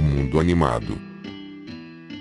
mundo animado.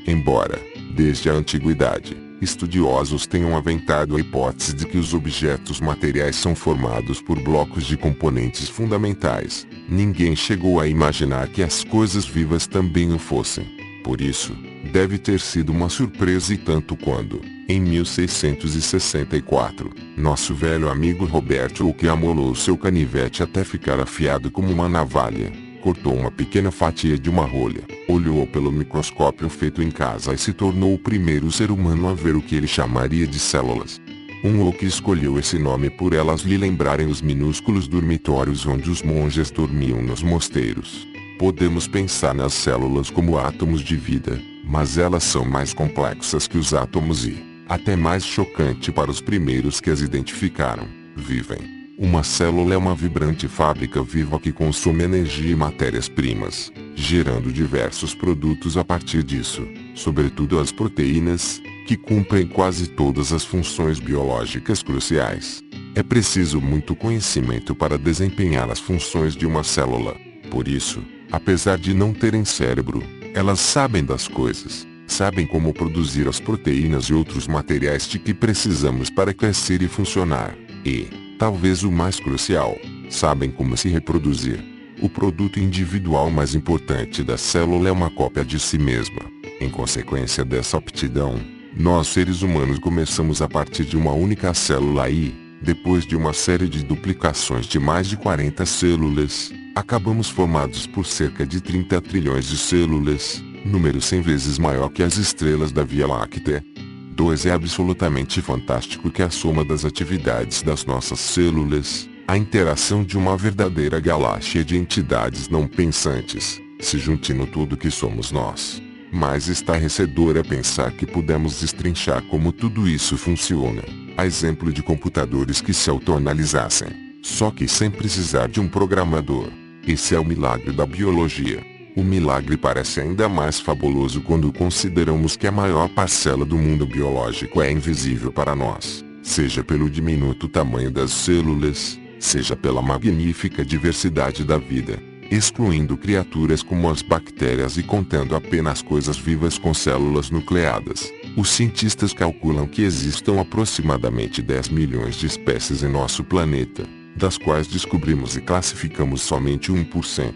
Embora, desde a antiguidade, estudiosos tenham aventado a hipótese de que os objetos materiais são formados por blocos de componentes fundamentais, ninguém chegou a imaginar que as coisas vivas também o fossem. Por isso, deve ter sido uma surpresa e tanto quando, em 1664, nosso velho amigo Roberto Hooke amolou seu canivete até ficar afiado como uma navalha, cortou uma pequena fatia de uma rolha, olhou pelo microscópio feito em casa e se tornou o primeiro ser humano a ver o que ele chamaria de células. Hooke escolheu esse nome por elas lhe lembrarem os minúsculos dormitórios onde os monges dormiam nos mosteiros. Podemos pensar nas células como átomos de vida, mas elas são mais complexas que os átomos e, até mais chocante para os primeiros que as identificaram, vivem. Uma célula é uma vibrante fábrica viva que consome energia e matérias-primas, gerando diversos produtos a partir disso, sobretudo as proteínas, que cumprem quase todas as funções biológicas cruciais. É preciso muito conhecimento para desempenhar as funções de uma célula. Por isso, apesar de não terem cérebro, elas sabem das coisas, sabem como produzir as proteínas e outros materiais de que precisamos para crescer e funcionar, e, talvez o mais crucial, sabem como se reproduzir. O produto individual mais importante da célula é uma cópia de si mesma. Em consequência dessa aptidão, nós seres humanos começamos a partir de uma única célula e, depois de uma série de duplicações de mais de 40 células, acabamos formados por cerca de 30 trilhões de células, número 100 vezes maior que as estrelas da Via Láctea. 2. É absolutamente fantástico que a soma das atividades das nossas células, a interação de uma verdadeira galáxia de entidades não pensantes, se junte no tudo que somos nós. Mas estarrecedor é pensar que pudemos destrinchar como tudo isso funciona, a exemplo de computadores que se autoanalisassem, só que sem precisar de um programador. Esse é o milagre da biologia. O milagre parece ainda mais fabuloso quando consideramos que a maior parcela do mundo biológico é invisível para nós, seja pelo diminuto tamanho das células, seja pela magnífica diversidade da vida, excluindo criaturas como as bactérias e contando apenas coisas vivas com células nucleadas. Os cientistas calculam que existam aproximadamente 10 milhões de espécies em nosso planeta, das quais descobrimos e classificamos somente 1%.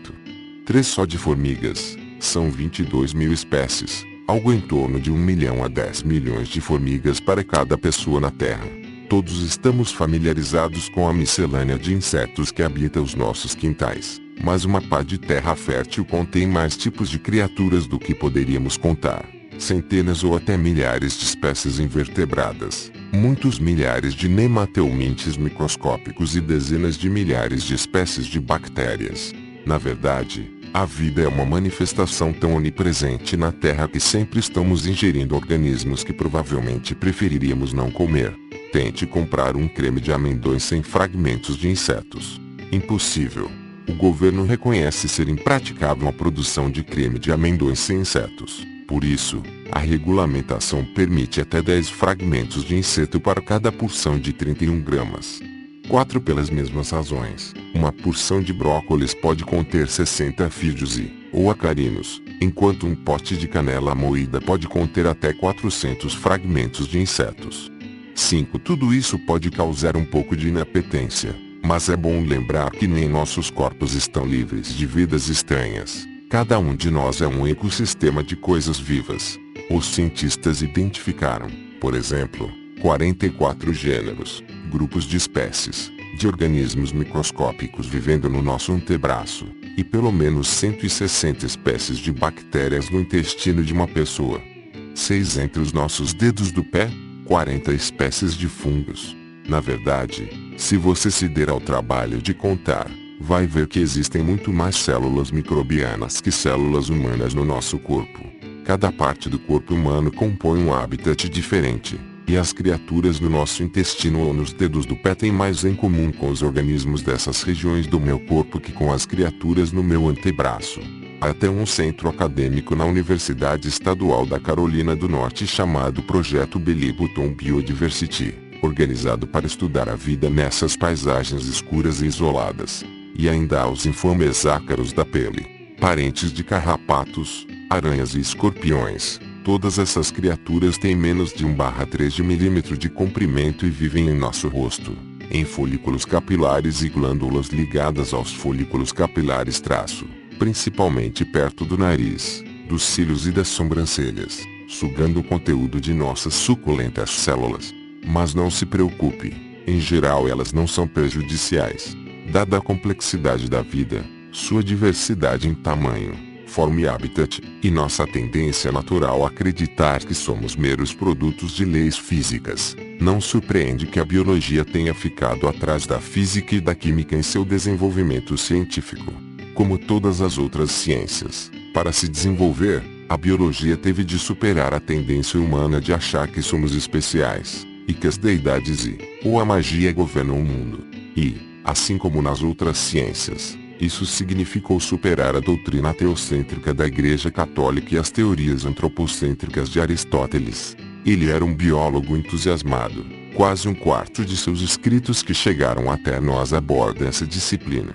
3 só de formigas, são 22 mil espécies, algo em torno de 1 milhão a 10 milhões de formigas para cada pessoa na Terra. Todos estamos familiarizados com a miscelânea de insetos que habita os nossos quintais, mas uma pá de terra fértil contém mais tipos de criaturas do que poderíamos contar. Centenas ou até milhares de espécies invertebradas, muitos milhares de nematelmintes microscópicos e dezenas de milhares de espécies de bactérias. Na verdade, a vida é uma manifestação tão onipresente na Terra que sempre estamos ingerindo organismos que provavelmente preferiríamos não comer. Tente comprar um creme de amendoins sem fragmentos de insetos. Impossível. O governo reconhece ser impraticável a produção de creme de amendoins sem insetos. Por isso, a regulamentação permite até 10 fragmentos de inseto para cada porção de 31 gramas. 4. Pelas mesmas razões, uma porção de brócolis pode conter 60 fídeos ou acarinos, enquanto um pote de canela moída pode conter até 400 fragmentos de insetos. 5. Tudo isso pode causar um pouco de inapetência, mas é bom lembrar que nem nossos corpos estão livres de vidas estranhas. Cada um de nós é um ecossistema de coisas vivas. Os cientistas identificaram, por exemplo, 44 gêneros, grupos de espécies, de organismos microscópicos vivendo no nosso antebraço, e pelo menos 160 espécies de bactérias no intestino de uma pessoa. 6. Entre os nossos dedos do pé, 40 espécies de fungos. Na verdade, se você se der ao trabalho de contar, vai ver que existem muito mais células microbianas que células humanas no nosso corpo. Cada parte do corpo humano compõe um habitat diferente, e as criaturas no nosso intestino ou nos dedos do pé têm mais em comum com os organismos dessas regiões do meu corpo que com as criaturas no meu antebraço. Há até um centro acadêmico na Universidade Estadual da Carolina do Norte chamado Projeto Billy Button Biodiversity, organizado para estudar a vida nessas paisagens escuras e isoladas. E ainda há os infames ácaros da pele. parentes de carrapatos, aranhas e escorpiões. Todas essas criaturas têm menos de 1/3 de milímetro de comprimento e vivem em nosso rosto, em folículos capilares e glândulas ligadas aos folículos capilares principalmente perto do nariz, dos cílios e das sobrancelhas, sugando o conteúdo de nossas suculentas células. Mas não se preocupe, em geral elas não são prejudiciais. Dada a complexidade da vida, sua diversidade em tamanho, forma e habitat, e nossa tendência natural a acreditar que somos meros produtos de leis físicas, não surpreende que a biologia tenha ficado atrás da física e da química em seu desenvolvimento científico. Como todas as outras ciências, para se desenvolver, a biologia teve de superar a tendência humana de achar que somos especiais, e que as deidades ou a magia governam o mundo. E, assim como nas outras ciências, isso significou superar a doutrina teocêntrica da Igreja Católica e as teorias antropocêntricas de Aristóteles. Ele era um biólogo entusiasmado. Quase 1/4 de seus escritos que chegaram até nós abordam essa disciplina.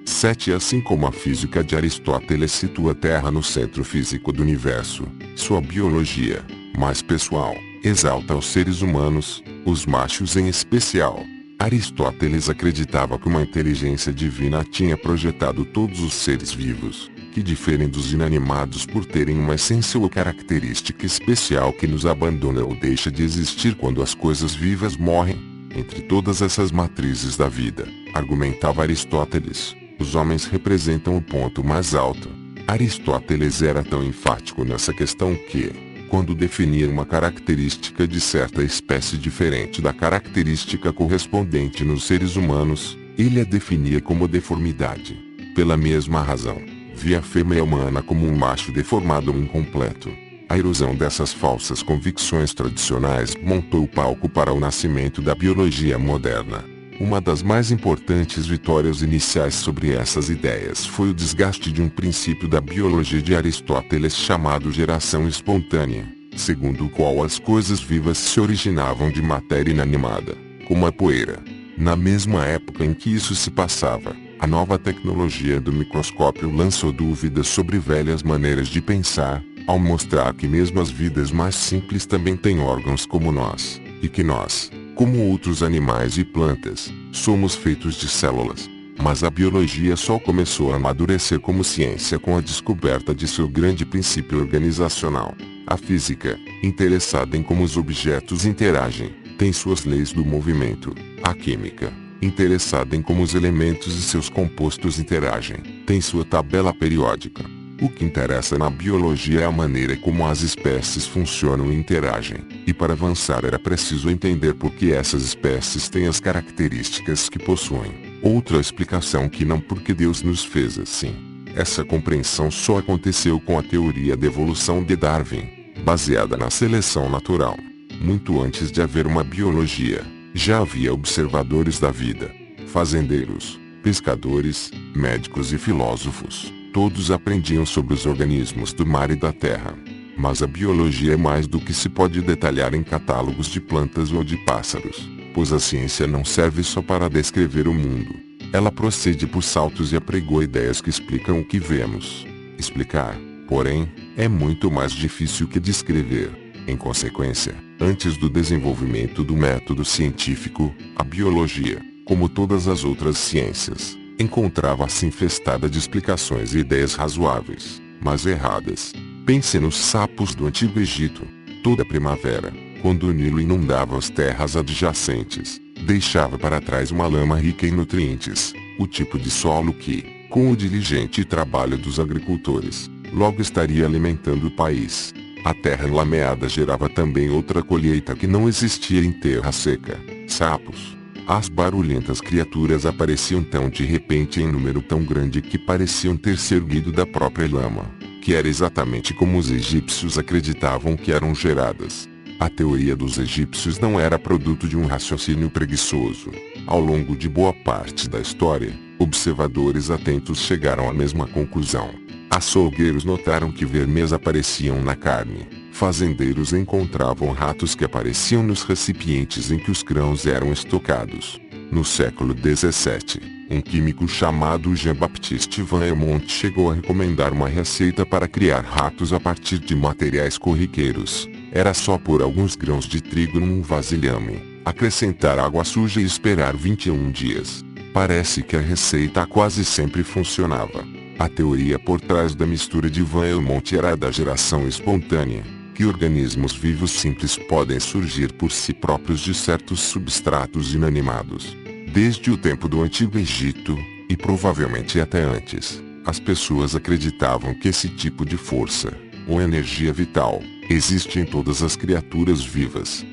7. Assim como a física de Aristóteles situa a Terra no centro físico do universo, sua biologia, mais pessoal, exalta os seres humanos, os machos em especial. Aristóteles acreditava que uma inteligência divina tinha projetado todos os seres vivos, que diferem dos inanimados por terem uma essência ou característica especial que nos abandona ou deixa de existir quando as coisas vivas morrem. Entre todas essas matrizes da vida, argumentava Aristóteles, os homens representam o ponto mais alto. Aristóteles era tão enfático nessa questão que, quando definia uma característica de certa espécie diferente da característica correspondente nos seres humanos, ele a definia como deformidade. Pela mesma razão, via a fêmea humana como um macho deformado ou incompleto. A erosão dessas falsas convicções tradicionais montou o palco para o nascimento da biologia moderna. Uma das mais importantes vitórias iniciais sobre essas ideias foi o desgaste de um princípio da biologia de Aristóteles chamado geração espontânea, segundo o qual as coisas vivas se originavam de matéria inanimada, como a poeira. Na mesma época em que isso se passava, a nova tecnologia do microscópio lançou dúvidas sobre velhas maneiras de pensar, ao mostrar que mesmo as vidas mais simples também têm órgãos como nós, e que nós, como outros animais e plantas, somos feitos de células. Mas a biologia só começou a amadurecer como ciência com a descoberta de seu grande princípio organizacional. A física, interessada em como os objetos interagem, tem suas leis do movimento. A química, interessada em como os elementos e seus compostos interagem, tem sua tabela periódica. O que interessa na biologia é a maneira como as espécies funcionam e interagem, e para avançar era preciso entender por que essas espécies têm as características que possuem. Outra explicação que não porque Deus nos fez assim. Essa compreensão só aconteceu com a teoria da evolução de Darwin, baseada na seleção natural. Muito antes de haver uma biologia, já havia observadores da vida, fazendeiros, pescadores, médicos e filósofos. Todos aprendiam sobre os organismos do mar e da terra. Mas a biologia é mais do que se pode detalhar em catálogos de plantas ou de pássaros, pois a ciência não serve só para descrever o mundo. Ela procede por saltos e apregou ideias que explicam o que vemos. Explicar, porém, é muito mais difícil que descrever. Em consequência, antes do desenvolvimento do método científico, a biologia, como todas as outras ciências, encontrava-se infestada de explicações e ideias razoáveis, mas erradas. Pense nos sapos do Antigo Egito. Toda primavera, quando o Nilo inundava as terras adjacentes, deixava para trás uma lama rica em nutrientes, o tipo de solo que, com o diligente trabalho dos agricultores, logo estaria alimentando o país. A terra enlameada gerava também outra colheita que não existia em terra seca: sapos. As barulhentas criaturas apareciam tão de repente em número tão grande que pareciam ter se erguido da própria lama, que era exatamente como os egípcios acreditavam que eram geradas. A teoria dos egípcios não era produto de um raciocínio preguiçoso. Ao longo de boa parte da história, observadores atentos chegaram à mesma conclusão. Açougueiros notaram que vermes apareciam na carne. Fazendeiros encontravam ratos que apareciam nos recipientes em que os grãos eram estocados. No século XVII, um químico chamado Jean-Baptiste Van Helmont chegou a recomendar uma receita para criar ratos a partir de materiais corriqueiros. Era só pôr alguns grãos de trigo num vasilhame, acrescentar água suja e esperar 21 dias. Parece que a receita quase sempre funcionava. A teoria por trás da mistura de Van Helmont era a da geração espontânea, que organismos vivos simples podem surgir por si próprios de certos substratos inanimados. Desde o tempo do Antigo Egito, e provavelmente até antes, as pessoas acreditavam que esse tipo de força, ou energia vital, existe em todas as criaturas vivas.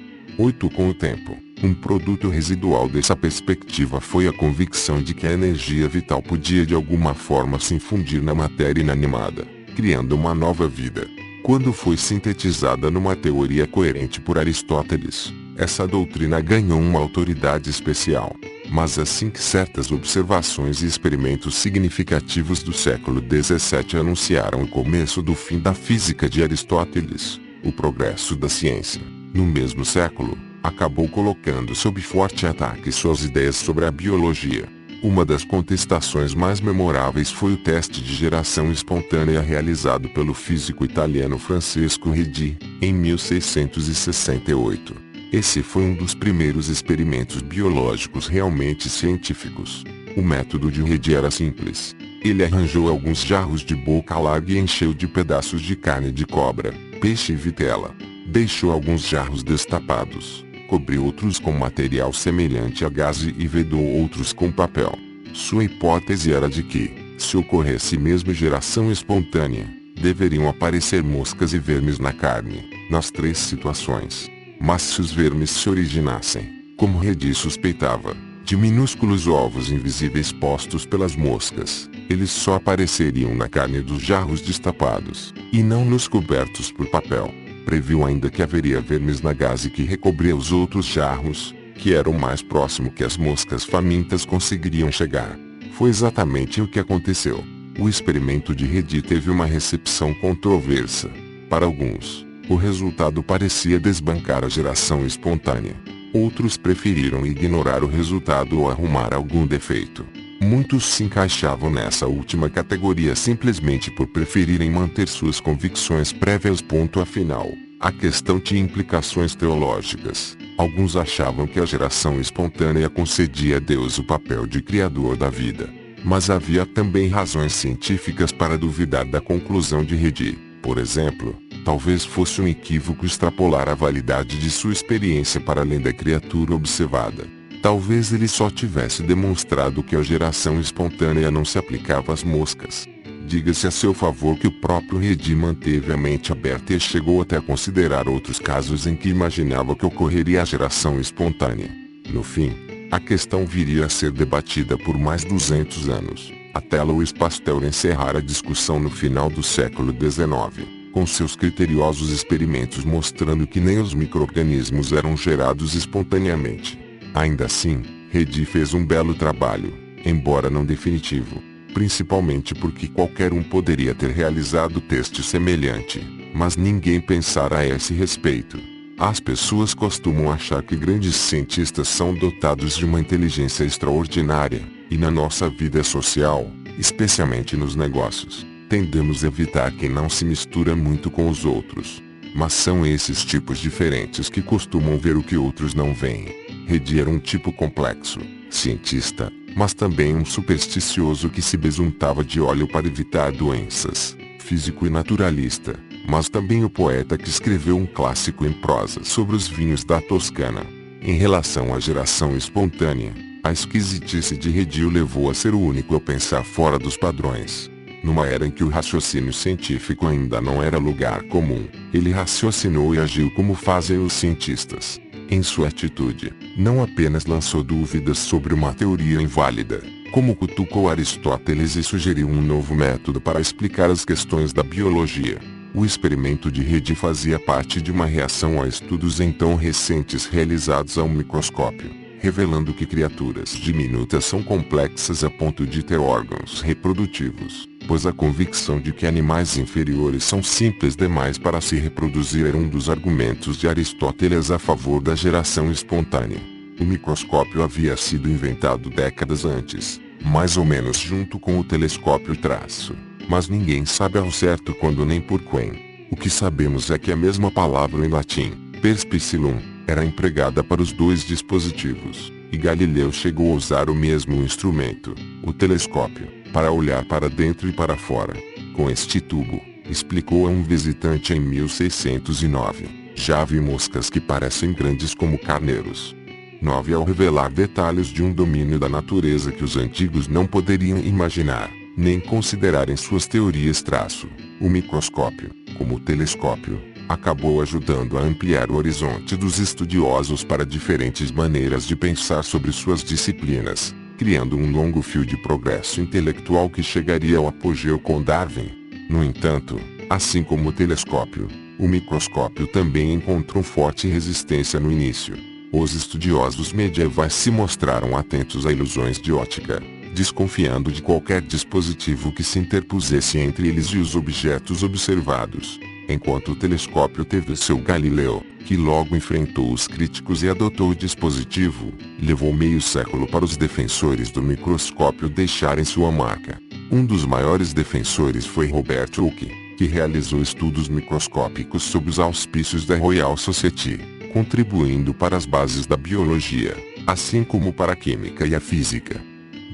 Com o tempo, um produto residual dessa perspectiva foi a convicção de que a energia vital podia de alguma forma se infundir na matéria inanimada, criando uma nova vida. Quando foi sintetizada numa teoria coerente por Aristóteles, essa doutrina ganhou uma autoridade especial. Mas assim que certas observações e experimentos significativos do século XVII anunciaram o começo do fim da física de Aristóteles, o progresso da ciência, no mesmo século, acabou colocando sob forte ataque suas ideias sobre a biologia. Uma das contestações mais memoráveis foi o teste de geração espontânea realizado pelo físico italiano Francesco Redi, em 1668. Esse foi um dos primeiros experimentos biológicos realmente científicos. O método de Redi era simples. Ele arranjou alguns jarros de boca larga e encheu de pedaços de carne de cobra, peixe e vitela. Deixou alguns jarros destapados, cobriu outros com material semelhante a gaze e vedou outros com papel. Sua hipótese era de que, se ocorresse mesmo geração espontânea, deveriam aparecer moscas e vermes na carne, nas três situações. Mas se os vermes se originassem, como Redi suspeitava, de minúsculos ovos invisíveis postos pelas moscas, eles só apareceriam na carne dos jarros destapados, e não nos cobertos por papel. Previu ainda que haveria vermes na gaze que recobria os outros jarros, que era o mais próximo que as moscas famintas conseguiriam chegar. Foi exatamente o que aconteceu. O experimento de Redi teve uma recepção controversa. Para alguns, o resultado parecia desbancar a geração espontânea. Outros preferiram ignorar o resultado ou arrumar algum defeito. Muitos se encaixavam nessa última categoria simplesmente por preferirem manter suas convicções prévias. Afinal, a questão tinha implicações teológicas. Alguns achavam que a geração espontânea concedia a Deus o papel de criador da vida. Mas havia também razões científicas para duvidar da conclusão de Redi. Por exemplo, talvez fosse um equívoco extrapolar a validade de sua experiência para além da criatura observada. Talvez ele só tivesse demonstrado que a geração espontânea não se aplicava às moscas. Diga-se a seu favor que o próprio Redi manteve a mente aberta e chegou até a considerar outros casos em que imaginava que ocorreria a geração espontânea. No fim, a questão viria a ser debatida por mais 200 anos, até Louis Pasteur encerrar a discussão no final do século XIX, com seus criteriosos experimentos mostrando que nem os micro-organismos eram gerados espontaneamente. Ainda assim, Redi fez um belo trabalho, embora não definitivo, principalmente porque qualquer um poderia ter realizado teste semelhante, mas ninguém pensara a esse respeito. As pessoas costumam achar que grandes cientistas são dotados de uma inteligência extraordinária, e na nossa vida social, especialmente nos negócios, tendemos a evitar quem não se mistura muito com os outros. Mas são esses tipos diferentes que costumam ver o que outros não veem. Redi era um tipo complexo, cientista, mas também um supersticioso que se besuntava de óleo para evitar doenças, físico e naturalista, mas também o poeta que escreveu um clássico em prosa sobre os vinhos da Toscana. Em relação à geração espontânea, a esquisitice de Redi o levou a ser o único a pensar fora dos padrões. Numa era em que o raciocínio científico ainda não era lugar comum, ele raciocinou e agiu como fazem os cientistas. Em sua atitude, não apenas lançou dúvidas sobre uma teoria inválida, como cutucou Aristóteles e sugeriu um novo método para explicar as questões da biologia. O experimento de Redi fazia parte de uma reação a estudos então recentes realizados ao microscópio, revelando que criaturas diminutas são complexas a ponto de ter órgãos reprodutivos, pois a convicção de que animais inferiores são simples demais para se reproduzir era um dos argumentos de Aristóteles a favor da geração espontânea. O microscópio havia sido inventado décadas antes, mais ou menos junto com o telescópio traço, mas ninguém sabe ao certo quando nem por quem. O que sabemos é que a mesma palavra em latim, perspicillum, era empregada para os dois dispositivos, e Galileu chegou a usar o mesmo instrumento, o telescópio, para olhar para dentro e para fora. Com este tubo, explicou a um visitante em 1609, já vi moscas que parecem grandes como carneiros. 9. Ao revelar detalhes de um domínio da natureza que os antigos não poderiam imaginar, nem considerar em suas teorias traço, o microscópio, como o telescópio, acabou ajudando a ampliar o horizonte dos estudiosos para diferentes maneiras de pensar sobre suas disciplinas, criando um longo fio de progresso intelectual que chegaria ao apogeu com Darwin. No entanto, assim como o telescópio, o microscópio também encontrou forte resistência no início. Os estudiosos medievais se mostraram atentos a ilusões de ótica, desconfiando de qualquer dispositivo que se interpusesse entre eles e os objetos observados, enquanto o telescópio teve seu Galileu, que logo enfrentou os críticos e adotou o dispositivo. Levou meio século para os defensores do microscópio deixarem sua marca. Um dos maiores defensores foi Robert Hooke, que realizou estudos microscópicos sob os auspícios da Royal Society, contribuindo para as bases da biologia, assim como para a química e a física.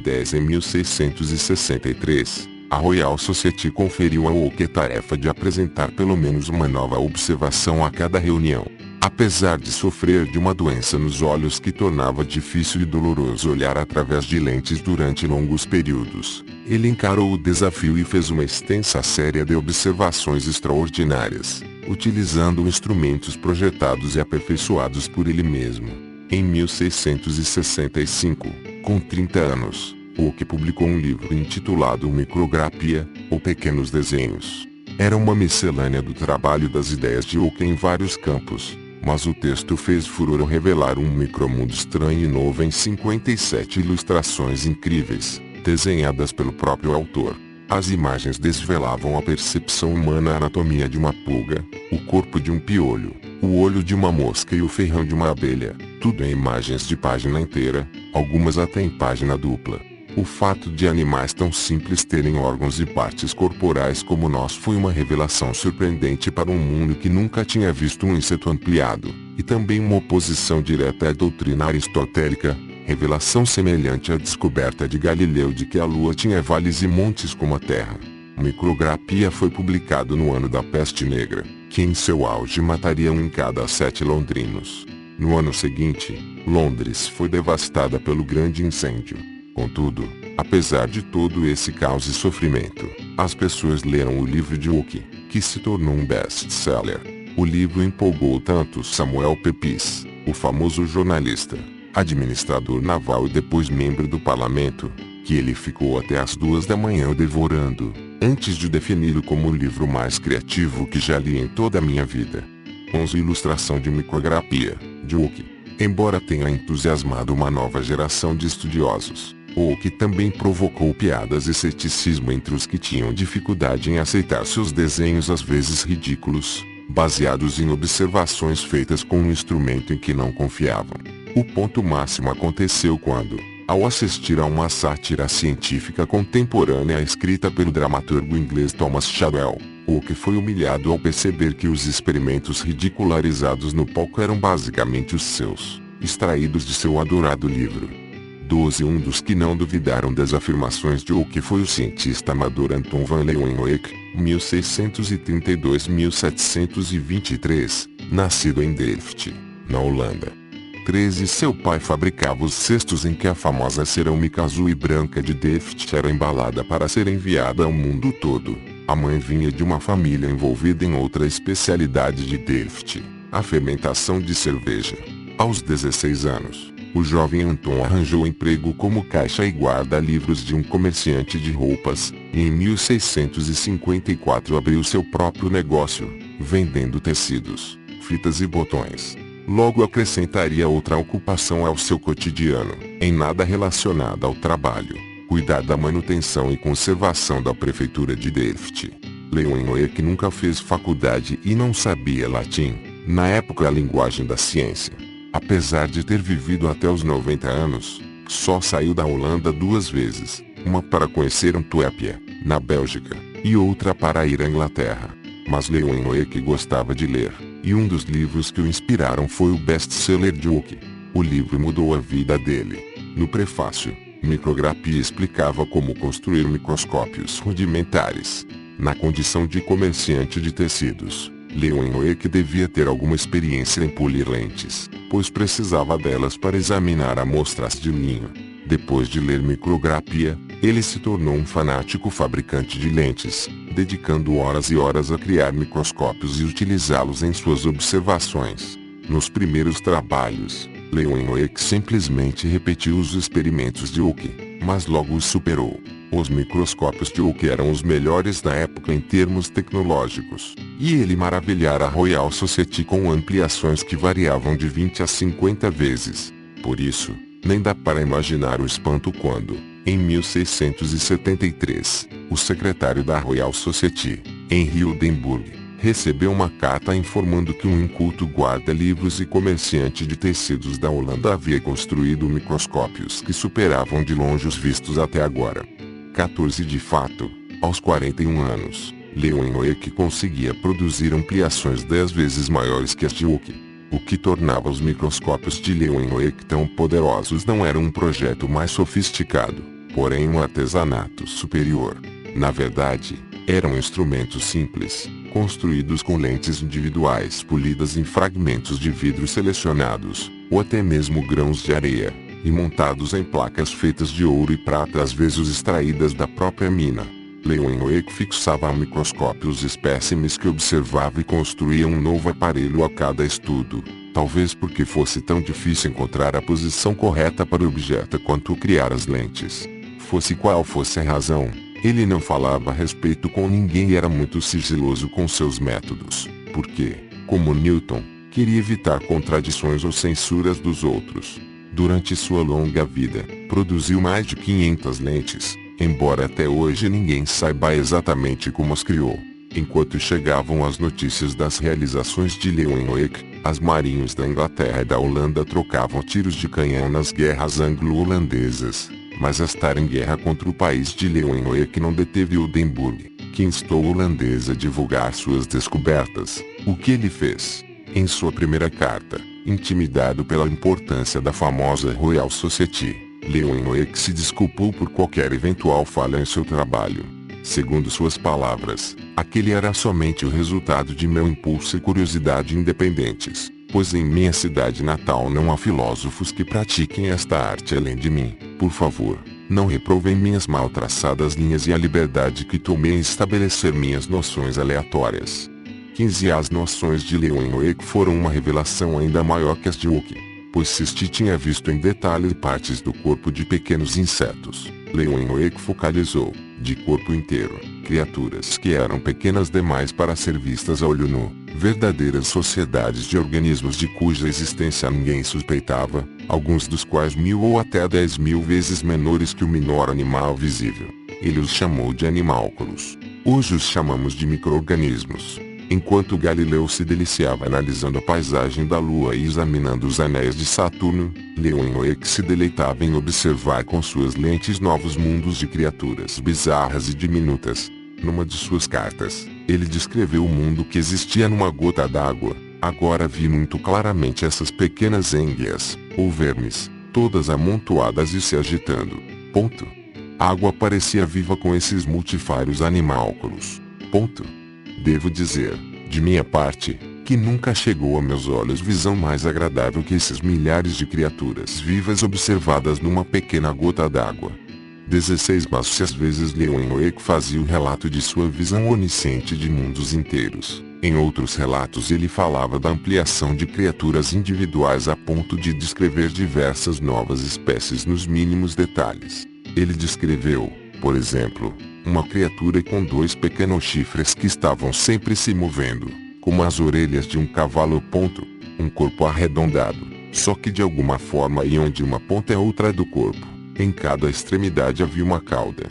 10. Em 1663, a Royal Society conferiu a Hooke a tarefa de apresentar pelo menos uma nova observação a cada reunião. Apesar de sofrer de uma doença nos olhos que tornava difícil e doloroso olhar através de lentes durante longos períodos, ele encarou o desafio e fez uma extensa série de observações extraordinárias, utilizando instrumentos projetados e aperfeiçoados por ele mesmo. Em 1665, com 30 anos, Hooke publicou um livro intitulado Micrografia, ou Pequenos Desenhos. Era uma miscelânea do trabalho das ideias de Hooke em vários campos, mas o texto fez furor ao revelar um micromundo estranho e novo em 57 ilustrações incríveis, desenhadas pelo próprio autor. As imagens desvelavam a percepção humana, a anatomia de uma pulga, o corpo de um piolho, o olho de uma mosca e o ferrão de uma abelha, tudo em imagens de página inteira, algumas até em página dupla. O fato de animais tão simples terem órgãos e partes corporais como nós foi uma revelação surpreendente para um mundo que nunca tinha visto um inseto ampliado, e também uma oposição direta à doutrina aristotélica, revelação semelhante à descoberta de Galileu de que a Lua tinha vales e montes como a Terra. Micrografia foi publicado no ano da Peste Negra, que em seu auge mataria 1 em cada 7 londrinos. No ano seguinte, Londres foi devastada pelo grande incêndio. Contudo, apesar de todo esse caos e sofrimento, as pessoas leram o livro de Hooke, que se tornou um best-seller. O livro empolgou tanto Samuel Pepys, o famoso jornalista, administrador naval e depois membro do parlamento, que ele ficou até às 2 da manhã o devorando, antes de defini-lo como o livro mais criativo que já li em toda a minha vida. 11. Ilustração de micrografia, de Hooke. Embora tenha entusiasmado uma nova geração de estudiosos, Hooke também provocou piadas e ceticismo entre os que tinham dificuldade em aceitar seus desenhos às vezes ridículos, baseados em observações feitas com um instrumento em que não confiavam. O ponto máximo aconteceu quando, ao assistir a uma sátira científica contemporânea escrita pelo dramaturgo inglês Thomas Shadwell, Hooke foi humilhado ao perceber que os experimentos ridicularizados no palco eram basicamente os seus, extraídos de seu adorado livro. 12. Um dos que não duvidaram das afirmações de Hooke foi o cientista amador Anton van Leeuwenhoek, 1632-1723, nascido em Delft, na Holanda. 13. Seu pai fabricava os cestos em que a famosa cerâmica azul e branca de Delft era embalada para ser enviada ao mundo todo. A mãe vinha de uma família envolvida em outra especialidade de Delft, a fermentação de cerveja. Aos 16 anos, o jovem Anton arranjou emprego como caixa e guarda-livros de um comerciante de roupas, e em 1654 abriu seu próprio negócio, vendendo tecidos, fitas e botões. Logo acrescentaria outra ocupação ao seu cotidiano, em nada relacionada ao trabalho: cuidar da manutenção e conservação da prefeitura de Delft. Leeuwenhoek nunca fez faculdade e não sabia latim, na época a linguagem da ciência. Apesar de ter vivido até os 90 anos, só saiu da Holanda 2 vezes, uma para conhecer Antuérpia, na Bélgica, e outra para ir à Inglaterra. Mas Leeuwenhoek gostava de ler, e um dos livros que o inspiraram foi o best-seller de Hoek. O livro mudou a vida dele. No prefácio, Micrograpia explicava como construir microscópios rudimentares. Na condição de comerciante de tecidos, Leeuwenhoek devia ter alguma experiência em polir lentes, pois precisava delas para examinar amostras de linho. Depois de ler Micrograpia, ele se tornou um fanático fabricante de lentes, dedicando horas e horas a criar microscópios e utilizá-los em suas observações. Nos primeiros trabalhos, Leeuwenhoek simplesmente repetiu os experimentos de Hoek, mas logo os superou. Os microscópios de Hoek eram os melhores da época em termos tecnológicos, e ele maravilhara a Royal Society com ampliações que variavam de 20 a 50 vezes. Por isso, nem dá para imaginar o espanto quando, em 1673, o secretário da Royal Society, Henry Oldenburg, recebeu uma carta informando que um inculto guarda-livros e comerciante de tecidos da Holanda havia construído microscópios que superavam de longe os vistos até agora. 14 De fato, aos 41 anos, Leeuwenhoek conseguia produzir ampliações 10 vezes maiores que as de Hoek. O que tornava os microscópios de Leeuwenhoek tão poderosos não era um projeto mais sofisticado, porém um artesanato superior. Na verdade, eram instrumentos simples, construídos com lentes individuais polidas em fragmentos de vidro selecionados, ou até mesmo grãos de areia, e montados em placas feitas de ouro e prata às vezes extraídas da própria mina. Leeuwenhoek fixava ao microscópio os espécimes que observava e construía um novo aparelho a cada estudo, talvez porque fosse tão difícil encontrar a posição correta para o objeto quanto criar as lentes. Fosse qual fosse a razão, ele não falava a respeito com ninguém e era muito sigiloso com seus métodos, porque, como Newton, queria evitar contradições ou censuras dos outros. Durante sua longa vida, produziu mais de 500 lentes, embora até hoje ninguém saiba exatamente como as criou. Enquanto chegavam as notícias das realizações de Leeuwenhoek, as marinhos da Inglaterra e da Holanda trocavam tiros de canhão nas guerras anglo-holandesas. Mas estar em guerra contra o país de Leeuwenhoek não deteve Oldenburg, que instou o holandês a divulgar suas descobertas, o que ele fez. Em sua primeira carta, intimidado pela importância da famosa Royal Society, Leeuwenhoek se desculpou por qualquer eventual falha em seu trabalho. Segundo suas palavras, aquele era somente o resultado de meu impulso e curiosidade independentes, pois em minha cidade natal não há filósofos que pratiquem esta arte além de mim. Por favor, não reprovem minhas mal traçadas linhas e a liberdade que tomei em estabelecer minhas noções aleatórias. 15 As noções de Leeuwenhoek foram uma revelação ainda maior que as de Hoek, pois Sisti tinha visto em detalhe partes do corpo de pequenos insetos. Leeuwenhoek focalizou, de corpo inteiro, criaturas que eram pequenas demais para ser vistas a olho nu, verdadeiras sociedades de organismos de cuja existência ninguém suspeitava, alguns dos quais 1000 ou até 10.000 vezes menores que o menor animal visível. Ele os chamou de animálculos. Hoje os chamamos de micro-organismos. Enquanto Galileu se deliciava analisando a paisagem da Lua e examinando os anéis de Saturno, Leeuwenhoek se deleitava em observar com suas lentes novos mundos de criaturas bizarras e diminutas. Numa de suas cartas, ele descreveu o mundo que existia numa gota d'água. Agora vi muito claramente essas pequenas enguias, ou vermes, todas amontoadas e se agitando. Ponto. A água parecia viva com esses multifários animálculos. Ponto. Devo dizer, de minha parte, que nunca chegou a meus olhos visão mais agradável que esses milhares de criaturas vivas observadas numa pequena gota d'água. 16 Mas se às vezes Leeuwenhoek fazia o relato de sua visão onisciente de mundos inteiros, em outros relatos ele falava da ampliação de criaturas individuais a ponto de descrever diversas novas espécies nos mínimos detalhes. Ele descreveu, por exemplo, uma criatura com 2 pequenos chifres que estavam sempre se movendo, como as orelhas de um cavalo. Um corpo arredondado, só que de alguma forma e onde uma ponta é outra do corpo, em cada extremidade havia uma cauda.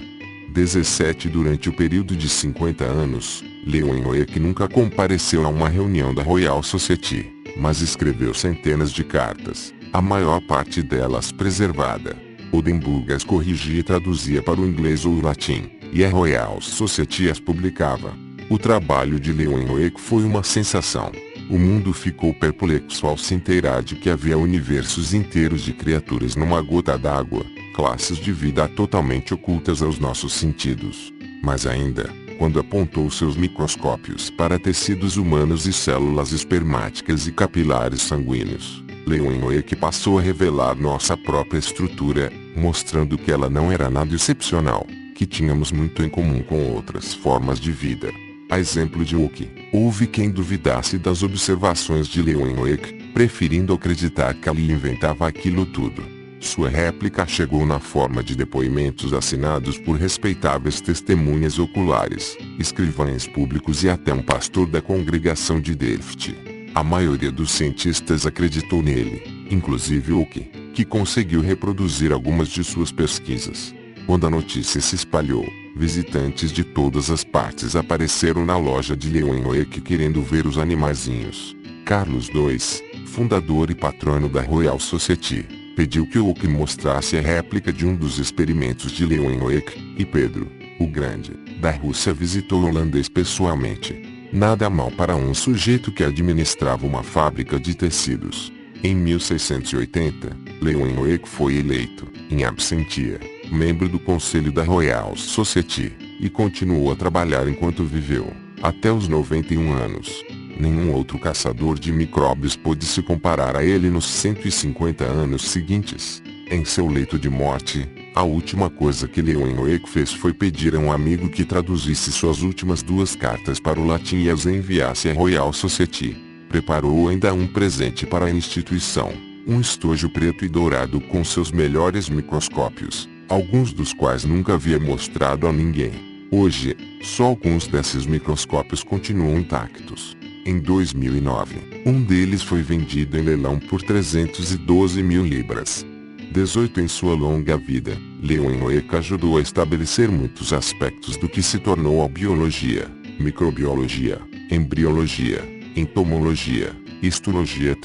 17 Durante o período de 50 anos, Leeuwenhoek nunca compareceu a uma reunião da Royal Society. mas escreveu centenas de cartas, a maior parte delas preservada. Oldenburg as corrigia e traduzia para o inglês ou o latim, e a Royal Society as publicava. O trabalho de Leeuwenhoek foi uma sensação. O mundo ficou perplexo ao se inteirar de que havia universos inteiros de criaturas numa gota d'água, classes de vida totalmente ocultas aos nossos sentidos. Mas ainda, quando apontou seus microscópios para tecidos humanos e células espermáticas e capilares sanguíneos, Leeuwenhoek passou a revelar nossa própria estrutura, mostrando que ela não era nada excepcional, que tínhamos muito em comum com outras formas de vida. A exemplo de Hooke, houve quem duvidasse das observações de Leeuwenhoek, preferindo acreditar que ele inventava aquilo tudo. Sua réplica chegou na forma de depoimentos assinados por respeitáveis testemunhas oculares, escrivães públicos e até um pastor da congregação de Delft. A maioria dos cientistas acreditou nele, inclusive Hooke, que conseguiu reproduzir algumas de suas pesquisas. Quando a notícia se espalhou, visitantes de todas as partes apareceram na loja de Leeuwenhoek querendo ver os animaizinhos. Carlos II, fundador e patrono da Royal Society, pediu que Hooke mostrasse a réplica de um dos experimentos de Leeuwenhoek, e Pedro, o Grande, da Rússia visitou o holandês pessoalmente. Nada mal para um sujeito que administrava uma fábrica de tecidos. Em 1680, Leeuwenhoek foi eleito, em absentia, membro do conselho da Royal Society, e continuou a trabalhar enquanto viveu, até os 91 anos. Nenhum outro caçador de micróbios pôde se comparar a ele nos 150 anos seguintes. Em seu leito de morte, a última coisa que Leeuwenhoek fez foi pedir a um amigo que traduzisse suas últimas 2 cartas para o latim e as enviasse à Royal Society. Preparou ainda um presente para a instituição, um estojo preto e dourado com seus melhores microscópios, alguns dos quais nunca havia mostrado a ninguém. Hoje, só alguns desses microscópios continuam intactos. Em 2009, um deles foi vendido em leilão por 312 mil libras. 18 em sua longa vida, Leeuwenhoek ajudou a estabelecer muitos aspectos do que se tornou a biologia, microbiologia, embriologia, entomologia, histologia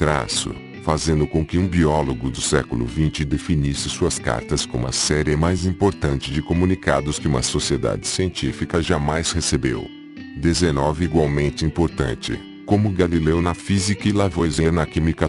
fazendo com que um biólogo do século XX definisse suas cartas como a série mais importante de comunicados que uma sociedade científica jamais recebeu. 19 igualmente importante, como Galileu na física e Lavoisier na química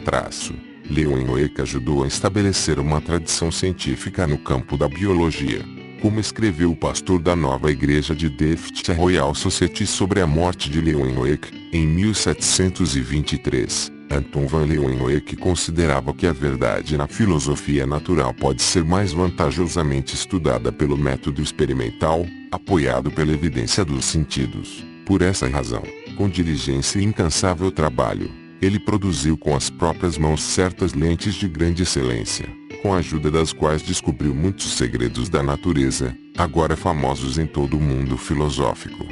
Leeuwenhoek ajudou a estabelecer uma tradição científica no campo da biologia. Como escreveu o pastor da nova igreja de Delft à Royal Society sobre a morte de Leeuwenhoek, em 1723, Anton van Leeuwenhoek considerava que a verdade na filosofia natural pode ser mais vantajosamente estudada pelo método experimental, apoiado pela evidência dos sentidos. Por essa razão, com diligência e incansável trabalho, ele produziu com as próprias mãos certas lentes de grande excelência, com a ajuda das quais descobriu muitos segredos da natureza, agora famosos em todo o mundo filosófico.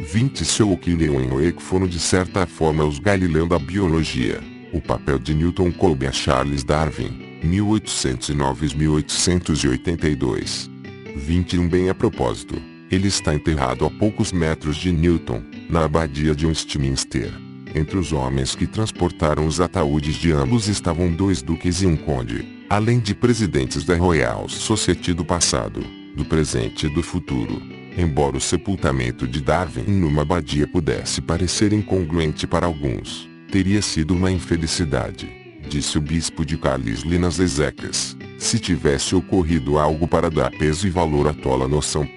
20 Hooke e Leeuwenhoek foram de certa forma os Galileu da biologia. O papel de Newton coube a Charles Darwin, 1809-1882. 21 Bem a propósito, ele está enterrado a poucos metros de Newton, na abadia de Westminster. Entre os homens que transportaram os ataúdes de ambos estavam 2 duques e um conde, além de presidentes da Royal Society do passado, do presente e do futuro. Embora o sepultamento de Darwin numa abadia pudesse parecer incongruente para alguns, teria sido uma infelicidade, disse o bispo de Carlisle nas Exéquias, se tivesse ocorrido algo para dar peso e valor à tola noção.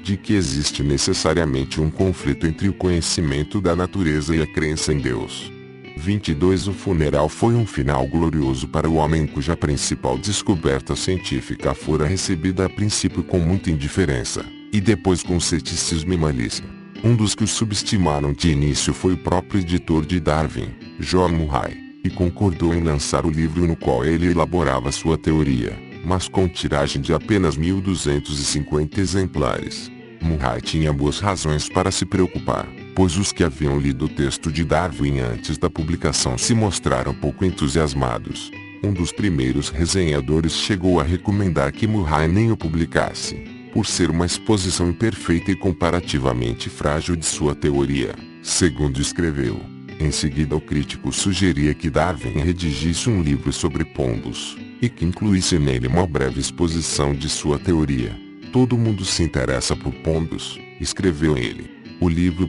De que existe necessariamente um conflito entre o conhecimento da natureza e a crença em Deus. 22 O funeral foi um final glorioso para o homem cuja principal descoberta científica fora recebida a princípio com muita indiferença, e depois com ceticismo e malícia. Um dos que o subestimaram de início foi o próprio editor de Darwin, John Murray, e concordou em lançar o livro no qual ele elaborava sua teoria, mas com tiragem de apenas 1.250 exemplares. Murray tinha boas razões para se preocupar, pois os que haviam lido o texto de Darwin antes da publicação se mostraram pouco entusiasmados. Um dos primeiros resenhadores chegou a recomendar que Murray nem o publicasse, por ser uma exposição imperfeita e comparativamente frágil de sua teoria. Segundo escreveu, Em seguida o crítico sugeria que Darwin redigisse um livro sobre pombos, e que incluísse nele uma breve exposição de sua teoria. Todo mundo se interessa por pombos, escreveu ele. O livro.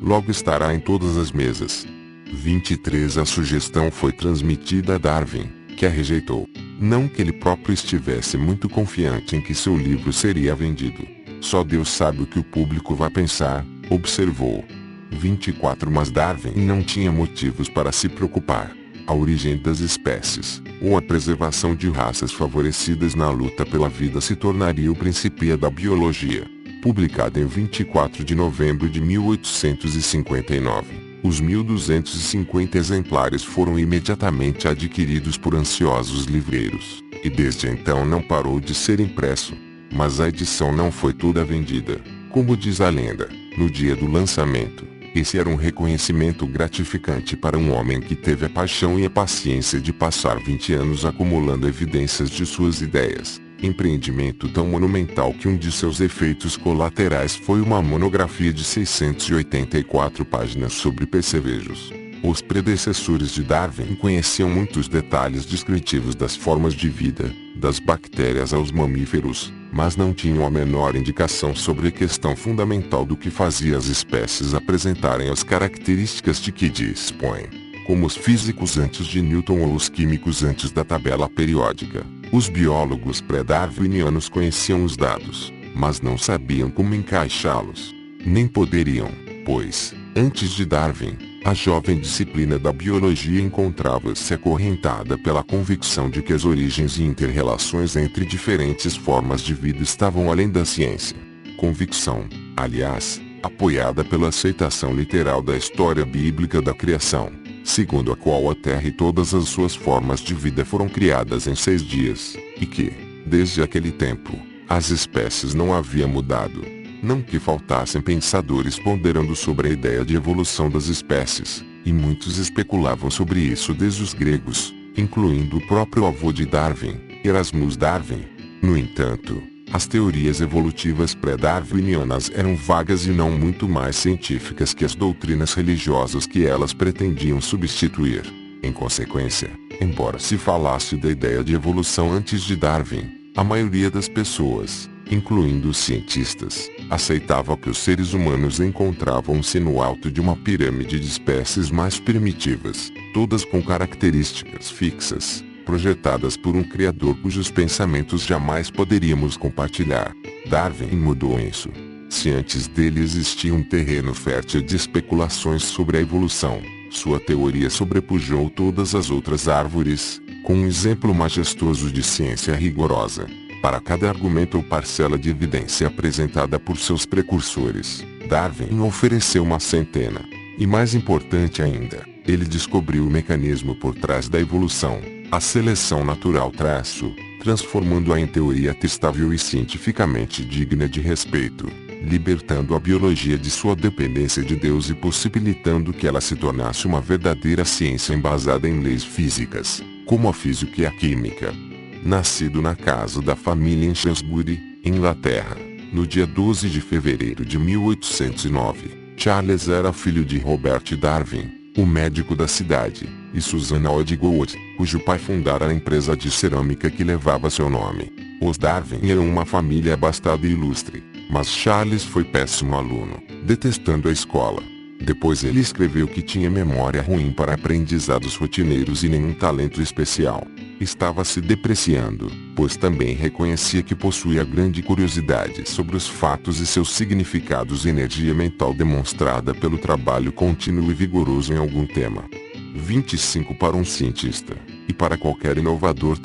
Logo estará em todas as mesas. 23 A sugestão foi transmitida a Darwin, que a rejeitou. Não que ele próprio estivesse muito confiante em que seu livro seria vendido. Só Deus sabe o que o público vai pensar, observou. 24 Mas Darwin não tinha motivos para se preocupar. A origem das espécies, ou a preservação de raças favorecidas na luta pela vida se tornaria o princípio da biologia. Publicado em 24 de novembro de 1859, os 1.250 exemplares foram imediatamente adquiridos por ansiosos livreiros, e desde então não parou de ser impresso. Mas a edição não foi toda vendida. Como diz a lenda, no dia do lançamento, esse era um reconhecimento gratificante para um homem que teve a paixão e a paciência de passar 20 anos acumulando evidências de suas ideias. Empreendimento tão monumental que um de seus efeitos colaterais foi uma monografia de 684 páginas sobre percevejos. Os predecessores de Darwin conheciam muitos detalhes descritivos das formas de vida, das bactérias aos mamíferos, mas não tinham a menor indicação sobre a questão fundamental do que fazia as espécies apresentarem as características de que dispõem. Como os físicos antes de Newton ou os químicos antes da tabela periódica, os biólogos pré-darwinianos conheciam os dados, mas não sabiam como encaixá-los. Nem poderiam, pois, antes de Darwin, a jovem disciplina da biologia encontrava-se acorrentada pela convicção de que as origens e inter-relações entre diferentes formas de vida estavam além da ciência. Convicção, aliás, apoiada pela aceitação literal da história bíblica da criação, segundo a qual a Terra e todas as suas formas de vida foram criadas em 6 dias, e que, desde aquele tempo, as espécies não haviam mudado. Não que faltassem pensadores ponderando sobre a ideia de evolução das espécies, e muitos especulavam sobre isso desde os gregos, incluindo o próprio avô de Darwin, Erasmus Darwin. No entanto, as teorias evolutivas pré-darwinianas eram vagas e não muito mais científicas que as doutrinas religiosas que elas pretendiam substituir. Em consequência, embora se falasse da ideia de evolução antes de Darwin, a maioria das pessoas, incluindo os cientistas, aceitava que os seres humanos encontravam-se no alto de uma pirâmide de espécies mais primitivas, todas com características fixas, projetadas por um criador cujos pensamentos jamais poderíamos compartilhar. Darwin mudou isso. Se antes dele existia um terreno fértil de especulações sobre a evolução, sua teoria sobrepujou todas as outras árvores, com um exemplo majestoso de ciência rigorosa. Para cada argumento ou parcela de evidência apresentada por seus precursores, Darwin ofereceu uma centena. E mais importante ainda, ele descobriu o mecanismo por trás da evolução, a seleção natural transformando-a em teoria testável e cientificamente digna de respeito, libertando a biologia de sua dependência de Deus e possibilitando que ela se tornasse uma verdadeira ciência embasada em leis físicas, como a física e a química. Nascido na casa da família em Shrewsbury, Inglaterra, no dia 12 de fevereiro de 1809, Charles era filho de Robert Darwin, o médico da cidade, e Susanna Odgood, cujo pai fundara a empresa de cerâmica que levava seu nome. Os Darwin eram uma família abastada e ilustre, mas Charles foi péssimo aluno, detestando a escola. Depois ele escreveu que tinha memória ruim para aprendizados rotineiros e nenhum talento especial. Estava se depreciando, pois também reconhecia que possuía grande curiosidade sobre os fatos e seus significados e energia mental demonstrada pelo trabalho contínuo e vigoroso em algum tema. 25 Para um cientista, e para qualquer inovador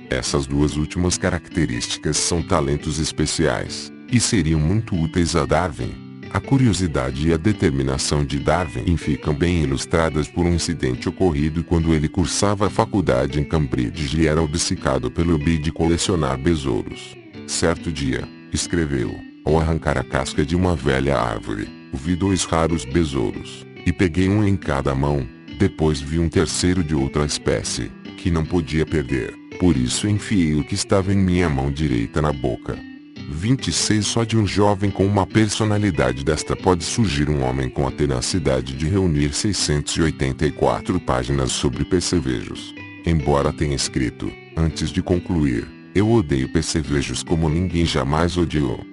essas duas últimas características são talentos especiais, e seriam muito úteis a Darwin. A curiosidade e a determinação de Darwin ficam bem ilustradas por um incidente ocorrido quando ele cursava a faculdade em Cambridge e era obcecado pelo hobby de colecionar besouros. Certo dia, escreveu, ao arrancar a casca de uma velha árvore, vi 2 raros besouros, e peguei um em cada mão. Depois vi um terceiro de outra espécie, que não podia perder, por isso enfiei o que estava em minha mão direita na boca. 26 Só de um jovem com uma personalidade desta pode surgir um homem com a tenacidade de reunir 684 páginas sobre percevejos. Embora tenha escrito, antes de concluir, eu odeio percevejos como ninguém jamais odiou.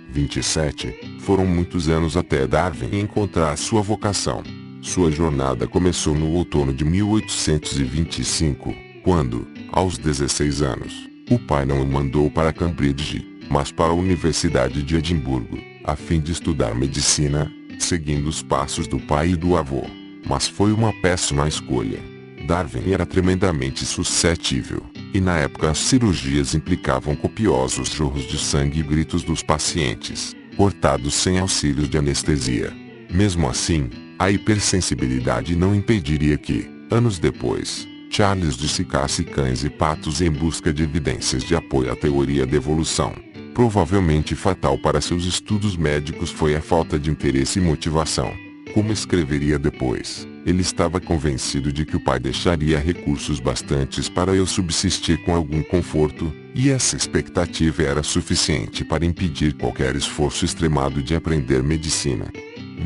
27 Foram muitos anos até Darwin encontrar sua vocação. Sua jornada começou no outono de 1825, quando, aos 16 anos, o pai não o mandou para Cambridge, mas para a Universidade de Edimburgo, a fim de estudar medicina, seguindo os passos do pai e do avô. Mas foi uma péssima escolha. Darwin era tremendamente suscetível, e na época as cirurgias implicavam copiosos jorros de sangue e gritos dos pacientes, cortados sem auxílio de anestesia. Mesmo assim, a hipersensibilidade não impediria que, anos depois, Charles dissecasse cães e patos em busca de evidências de apoio à teoria da evolução. Provavelmente fatal para seus estudos médicos foi a falta de interesse e motivação. Como escreveria depois, ele estava convencido de que o pai deixaria recursos bastantes para eu subsistir com algum conforto, e essa expectativa era suficiente para impedir qualquer esforço extremado de aprender medicina.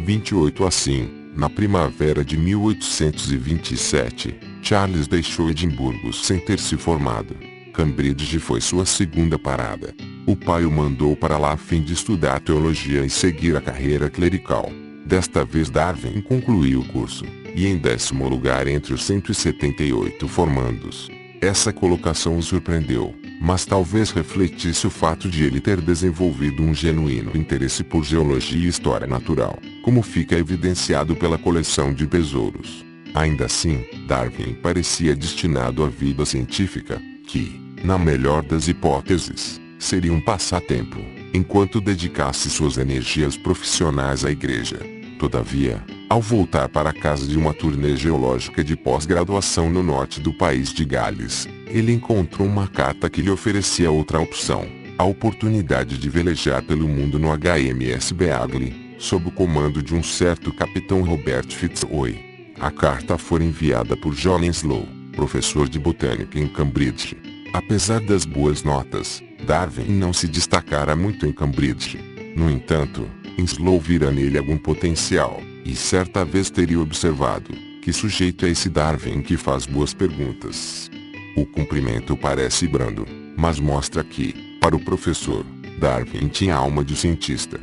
28 Assim, na primavera de 1827, Charles deixou Edimburgo sem ter se formado. Cambridge foi sua segunda parada. O pai o mandou para lá a fim de estudar teologia e seguir a carreira clerical. Desta vez Darwin concluiu o curso, e em 10º lugar entre os 178 formandos. Essa colocação o surpreendeu, mas talvez refletisse o fato de ele ter desenvolvido um genuíno interesse por geologia e história natural, como fica evidenciado pela coleção de tesouros. Ainda assim, Darwin parecia destinado à vida científica, que, na melhor das hipóteses, seria um passatempo, enquanto dedicasse suas energias profissionais à igreja. Todavia, ao voltar para casa de uma turnê geológica de pós-graduação no norte do país de Gales, ele encontrou uma carta que lhe oferecia outra opção, a oportunidade de velejar pelo mundo no HMS Beagle, sob o comando de um certo capitão Robert Fitzroy. A carta fora enviada por John Winslow, professor de botânica em Cambridge. Apesar das boas notas, Darwin não se destacara muito em Cambridge. No entanto, Winslow vira nele algum potencial, e certa vez teria observado, que sujeito é esse Darwin que faz boas perguntas. O cumprimento parece brando, mas mostra que, para o professor, Darwin tinha alma de cientista.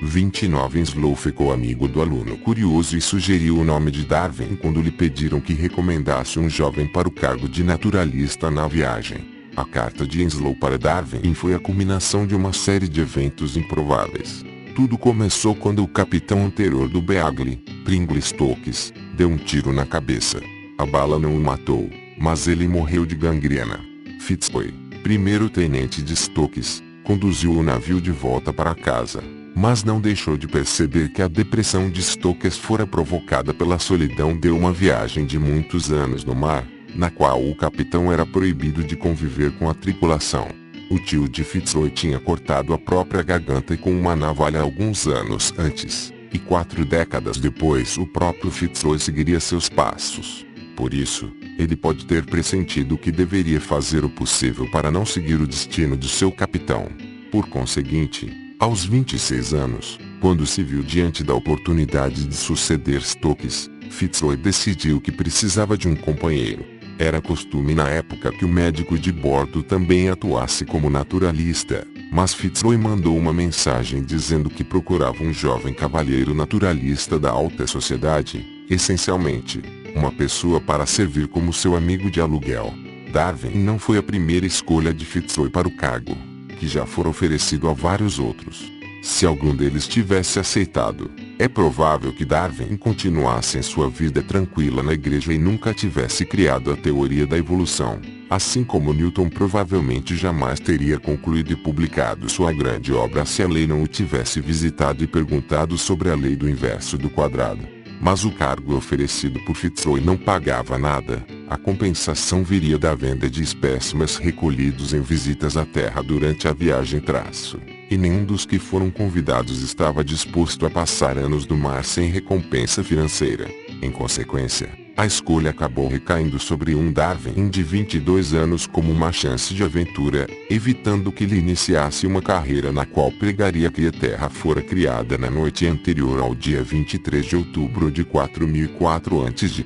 29 Winslow ficou amigo do aluno curioso e sugeriu o nome de Darwin quando lhe pediram que recomendasse um jovem para o cargo de naturalista na viagem. A carta de Winslow para Darwin foi a culminação de uma série de eventos improváveis. Tudo começou quando o capitão anterior do Beagle, Pringle Stokes, deu um tiro na cabeça. A bala não o matou, mas ele morreu de gangrena. Fitzroy, primeiro-tenente de Stokes, conduziu o navio de volta para casa, mas não deixou de perceber que a depressão de Stokes fora provocada pela solidão de uma viagem de muitos anos no mar, na qual o capitão era proibido de conviver com a tripulação. O tio de Fitzroy tinha cortado a própria garganta com uma navalha alguns anos antes, e 4 décadas depois o próprio Fitzroy seguiria seus passos. Por isso, ele pode ter pressentido que deveria fazer o possível para não seguir o destino de seu capitão. Por conseguinte, aos 26 anos, quando se viu diante da oportunidade de suceder Stokes, Fitzroy decidiu que precisava de um companheiro. Era costume na época que o médico de bordo também atuasse como naturalista, mas Fitzroy mandou uma mensagem dizendo que procurava um jovem cavalheiro naturalista da alta sociedade, essencialmente, uma pessoa para servir como seu amigo de aluguel. Darwin não foi a primeira escolha de Fitzroy para o cargo, que já fora oferecido a vários outros. Se algum deles tivesse aceitado, é provável que Darwin continuasse em sua vida tranquila na igreja e nunca tivesse criado a teoria da evolução, assim como Newton provavelmente jamais teria concluído e publicado sua grande obra se a lei não o tivesse visitado e perguntado sobre a lei do inverso do quadrado. Mas o cargo oferecido por Fitzroy não pagava nada, a compensação viria da venda de espécimes recolhidos em visitas à Terra durante a viagem traço, e nenhum dos que foram convidados estava disposto a passar anos no mar sem recompensa financeira. Em consequência, A escolha acabou recaindo sobre um Darwin de 22 anos como uma chance de aventura, evitando que ele iniciasse uma carreira na qual pregaria que a Terra fora criada na noite anterior ao dia 23 de outubro de 4004 a.C.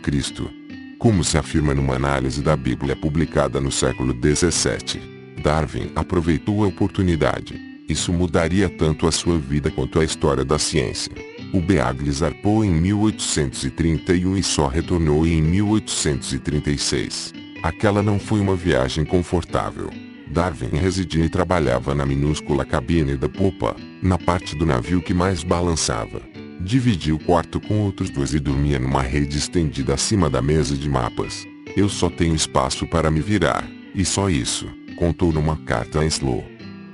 Como se afirma numa análise da Bíblia publicada no século XVII, Darwin aproveitou a oportunidade. Isso mudaria tanto a sua vida quanto a história da ciência. O Beagle zarpou em 1831 e só retornou em 1836. Aquela não foi uma viagem confortável. Darwin residia e trabalhava na minúscula cabine da popa, na parte do navio que mais balançava. Dividia o quarto com outros dois e dormia numa rede estendida acima da mesa de mapas. Eu só tenho espaço para me virar, e só isso, contou numa carta a Slow.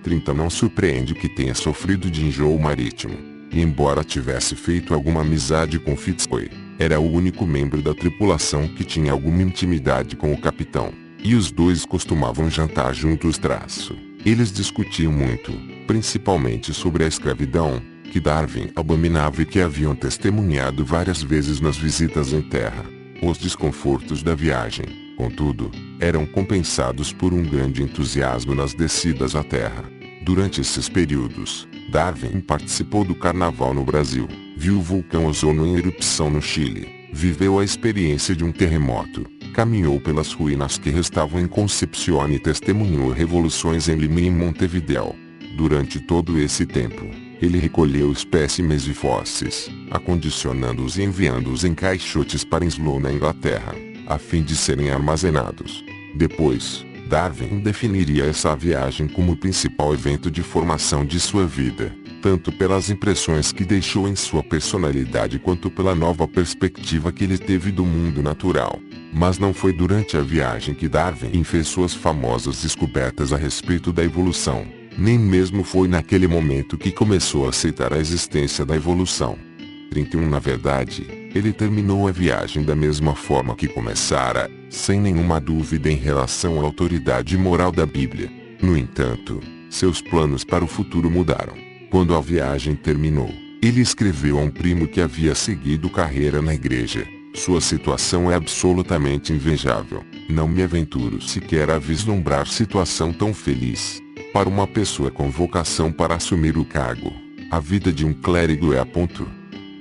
30 Não surpreende que tenha sofrido de enjoo marítimo. E embora tivesse feito alguma amizade com Fitzroy, era o único membro da tripulação que tinha alguma intimidade com o capitão, e os dois costumavam jantar juntos. Eles discutiam muito, principalmente sobre a escravidão, que Darwin abominava e que haviam testemunhado várias vezes nas visitas em terra. Os desconfortos da viagem, contudo, eram compensados por um grande entusiasmo nas descidas à terra. Durante esses períodos, Darwin participou do carnaval no Brasil, viu o vulcão Ozono em erupção no Chile, viveu a experiência de um terremoto, caminhou pelas ruínas que restavam em Concepción e testemunhou revoluções em Lima e em Montevideo. Durante todo esse tempo, ele recolheu espécimes e fósseis, acondicionando-os e enviando-os em caixotes para Slough na Inglaterra, a fim de serem armazenados. Depois, Darwin definiria essa viagem como o principal evento de formação de sua vida, tanto pelas impressões que deixou em sua personalidade quanto pela nova perspectiva que ele teve do mundo natural. Mas não foi durante a viagem que Darwin fez suas famosas descobertas a respeito da evolução, nem mesmo foi naquele momento que começou a aceitar a existência da evolução. 31 Na verdade, ele terminou a viagem da mesma forma que começara, sem nenhuma dúvida em relação à autoridade moral da Bíblia. No entanto, seus planos para o futuro mudaram. Quando a viagem terminou, ele escreveu a um primo que havia seguido carreira na igreja: "Sua situação é absolutamente invejável. Não me aventuro sequer a vislumbrar situação tão feliz. Para uma pessoa com vocação para assumir o cargo, a vida de um clérigo é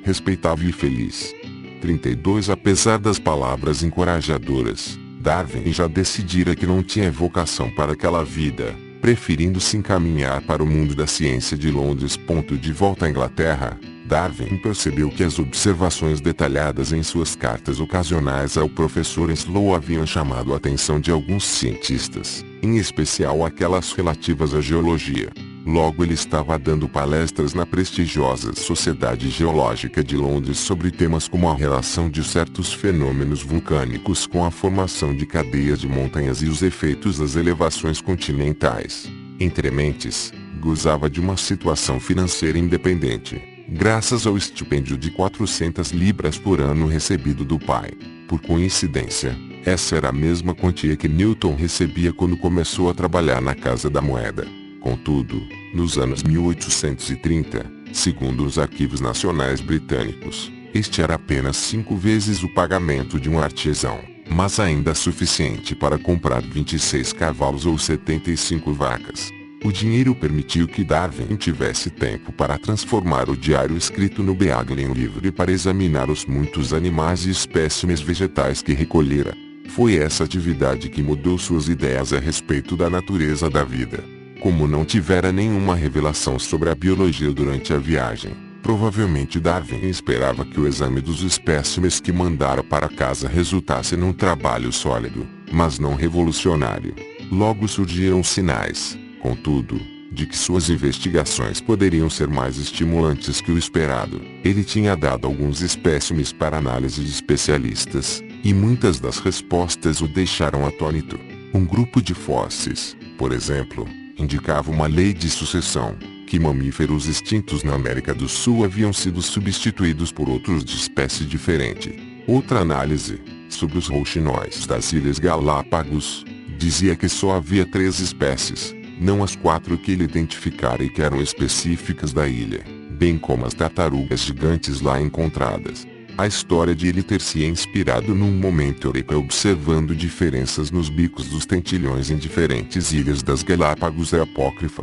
respeitável e feliz." 32 Apesar das palavras encorajadoras, Darwin já decidira que não tinha vocação para aquela vida, preferindo se encaminhar para o mundo da ciência de Londres. De volta à Inglaterra, Darwin percebeu que as observações detalhadas em suas cartas ocasionais ao professor Slough haviam chamado a atenção de alguns cientistas, em especial aquelas relativas à geologia. Logo ele estava dando palestras na prestigiosa Sociedade Geológica de Londres sobre temas como a relação de certos fenômenos vulcânicos com a formação de cadeias de montanhas e os efeitos das elevações continentais. Entre mentes, gozava de uma situação financeira independente, graças ao estipêndio de 400 libras por ano recebido do pai. Por coincidência, essa era a mesma quantia que Newton recebia quando começou a trabalhar na Casa da Moeda. Contudo, nos anos 1830, segundo os arquivos nacionais britânicos, este era apenas 5 vezes o pagamento de um artesão, mas ainda suficiente para comprar 26 cavalos ou 75 vacas. O dinheiro permitiu que Darwin tivesse tempo para transformar o diário escrito no Beagle em livro e para examinar os muitos animais e espécimes vegetais que recolhera. Foi essa atividade que mudou suas ideias a respeito da natureza da vida. Como não tivera nenhuma revelação sobre a biologia durante a viagem, provavelmente Darwin esperava que o exame dos espécimes que mandara para casa resultasse num trabalho sólido, mas não revolucionário. Logo surgiram sinais, contudo, de que suas investigações poderiam ser mais estimulantes que o esperado. Ele tinha dado alguns espécimes para análise de especialistas, e muitas das respostas o deixaram atônito. Um grupo de fósseis, por exemplo, indicava uma lei de sucessão, que mamíferos extintos na América do Sul haviam sido substituídos por outros de espécie diferente. Outra análise, sobre os rouxinóis das Ilhas Galápagos, dizia que só havia 3 espécies, não as 4 que ele identificara e que eram específicas da ilha, bem como as tartarugas gigantes lá encontradas. A história de ele ter se inspirado num momento eureka observando diferenças nos bicos dos tentilhões em diferentes ilhas das Galápagos é apócrifa.